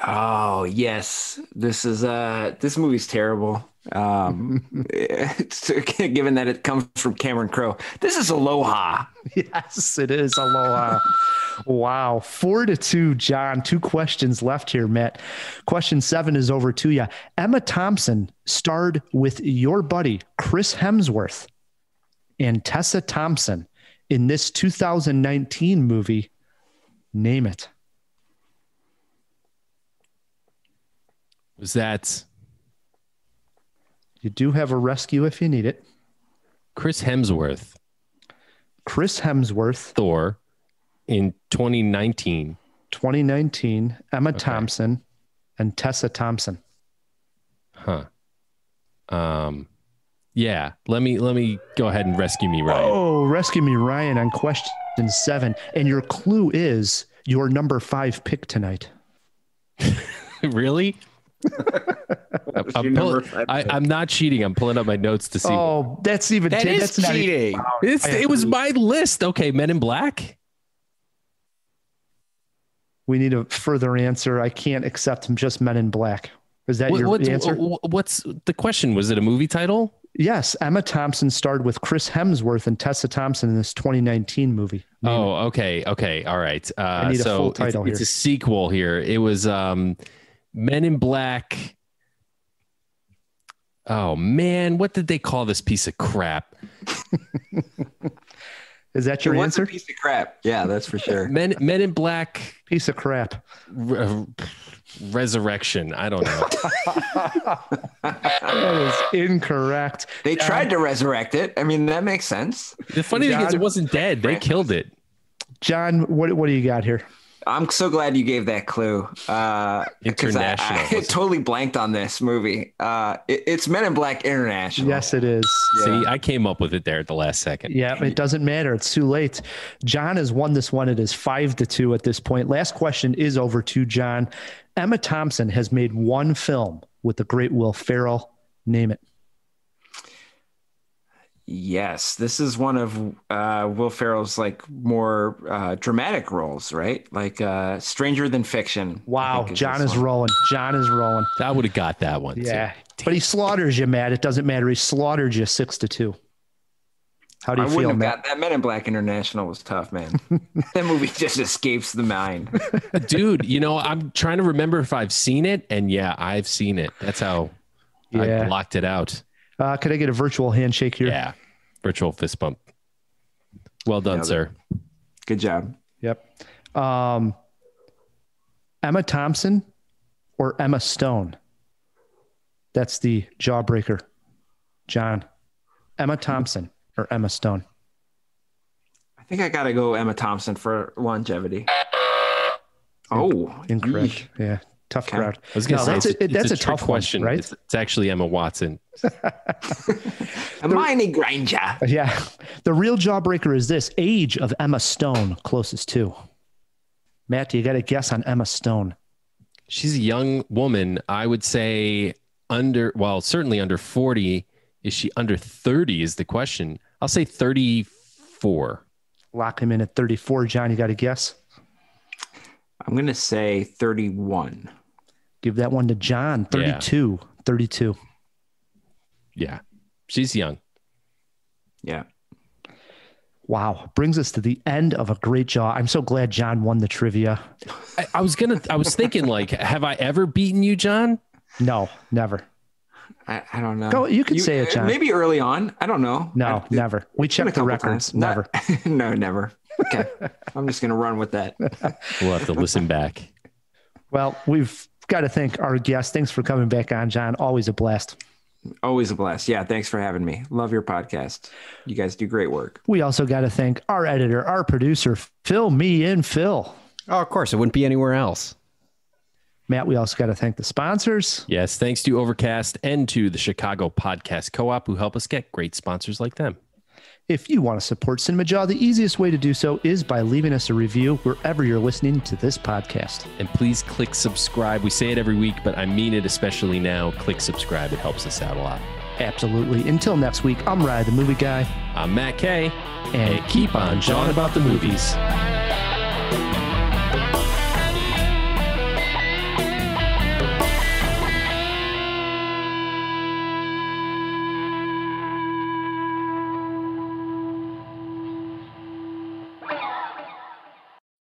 Oh, yes. This movie's terrible. Given that it comes from Cameron Crowe. This is Aloha. Yes, it is Aloha. Wow. 4-2, John. 2 questions left here, Matt. Question 7 is over to you. Emma Thompson starred with your buddy, Chris Hemsworth, and Tessa Thompson in this 2019 movie. Name it. Was that? You do have a rescue if you need it. Chris Hemsworth. Thor. In 2019. Emma Thompson and Tessa Thompson. Huh. Yeah. Let me go ahead and rescue me, Ryan. Oh, rescue me, Ryan, on question 7. And your clue is your number 5 pick tonight. Really? I'm not cheating. I'm pulling up my notes to see. Oh, that's even that's cheating. It was my list. Okay, Men in Black. We need a further answer. I can't accept just Men in Black. Is that your answer? What's the question? Was it a movie title? Yes. Emma Thompson starred with Chris Hemsworth and Tessa Thompson in this 2019 movie. Okay. All right. I need a full title here. It's a sequel here. It was Men in Black. Oh, man. What did they call this piece of crap? Is that your answer? A piece of crap. Yeah, that's for sure. Men in Black. Piece of crap. Resurrection. I don't know. That is incorrect. They tried to resurrect it. I mean, that makes sense. The funny thing is it wasn't dead. They killed it. John, what do you got here? I'm so glad you gave that clue. International. I totally blanked on this movie. It's Men in Black International. Yes, it is. Yeah. See, I came up with it there at the last second. Yeah, it doesn't matter. It's too late. John has won this one. It is 5-2 at this point. Last question is over to John. Emma Thompson has made one film with the great Will Ferrell. Name it. Yes, this is one of Will Ferrell's like more dramatic roles, right? Like Stranger Than Fiction. Wow, John is rolling. I would have got that one. Yeah, but he slaughters you, Matt. It doesn't matter. He slaughtered you 6-2. How do you I feel, wouldn't have Matt? got that. Men in Black International was tough, man. That movie just escapes the mind. Dude, I'm trying to remember if I've seen it, and yeah, I've seen it. That's how I blocked it out. Could I get a virtual handshake here? Yeah, virtual fist bump. Well done, sir. Good job. Yep. Emma Thompson or Emma Stone? That's the jawbreaker. John. Emma Thompson or Emma Stone? I think I got to go Emma Thompson for longevity. Oh, incorrect. Yeah. Tough crowd. I was going to say, that's a trick tough question, one, right? It's actually Emma Watson. Hermione Granger. Yeah. The real jawbreaker is this: age of Emma Stone closest to. Matt, you got a guess on Emma Stone? She's a young woman. I would say certainly under 40. Is she under 30 is the question. I'll say 34. Lock him in at 34. John, you got a guess? I'm going to say 31. Give that one to John. 32. Yeah. 32. Yeah. She's young. Yeah. Wow. Brings us to the end of a great jaw. I'm so glad John won the trivia. I was thinking, like, have I ever beaten you, John? No, never. I don't know. Go, you could say it, John. Maybe early on. I don't know. No, never. We checked the records. Times. Never. No, never. Okay. I'm just going to run with that. We'll have to listen back. Well, we've got to thank our guest. Thanks for coming back on, John. Always a blast. Always a blast. Yeah, thanks for having me. Love your podcast. You guys do great work. We also got to thank our editor, our producer, Phil Me In Phil. Oh, of course. It wouldn't be anywhere else. Matt, we also got to thank the sponsors. Yes, thanks to Overcast and to the Chicago Podcast Co-op, who help us get great sponsors like them. If you want to support Cinemajaw, the easiest way to do so is by leaving us a review wherever you're listening to this podcast. And please click subscribe. We say it every week, but I mean it especially now. Click subscribe. It helps us out a lot. Absolutely. Until next week, I'm Ryan, the movie guy. I'm Matt Kay. And keep on jawing about the movies.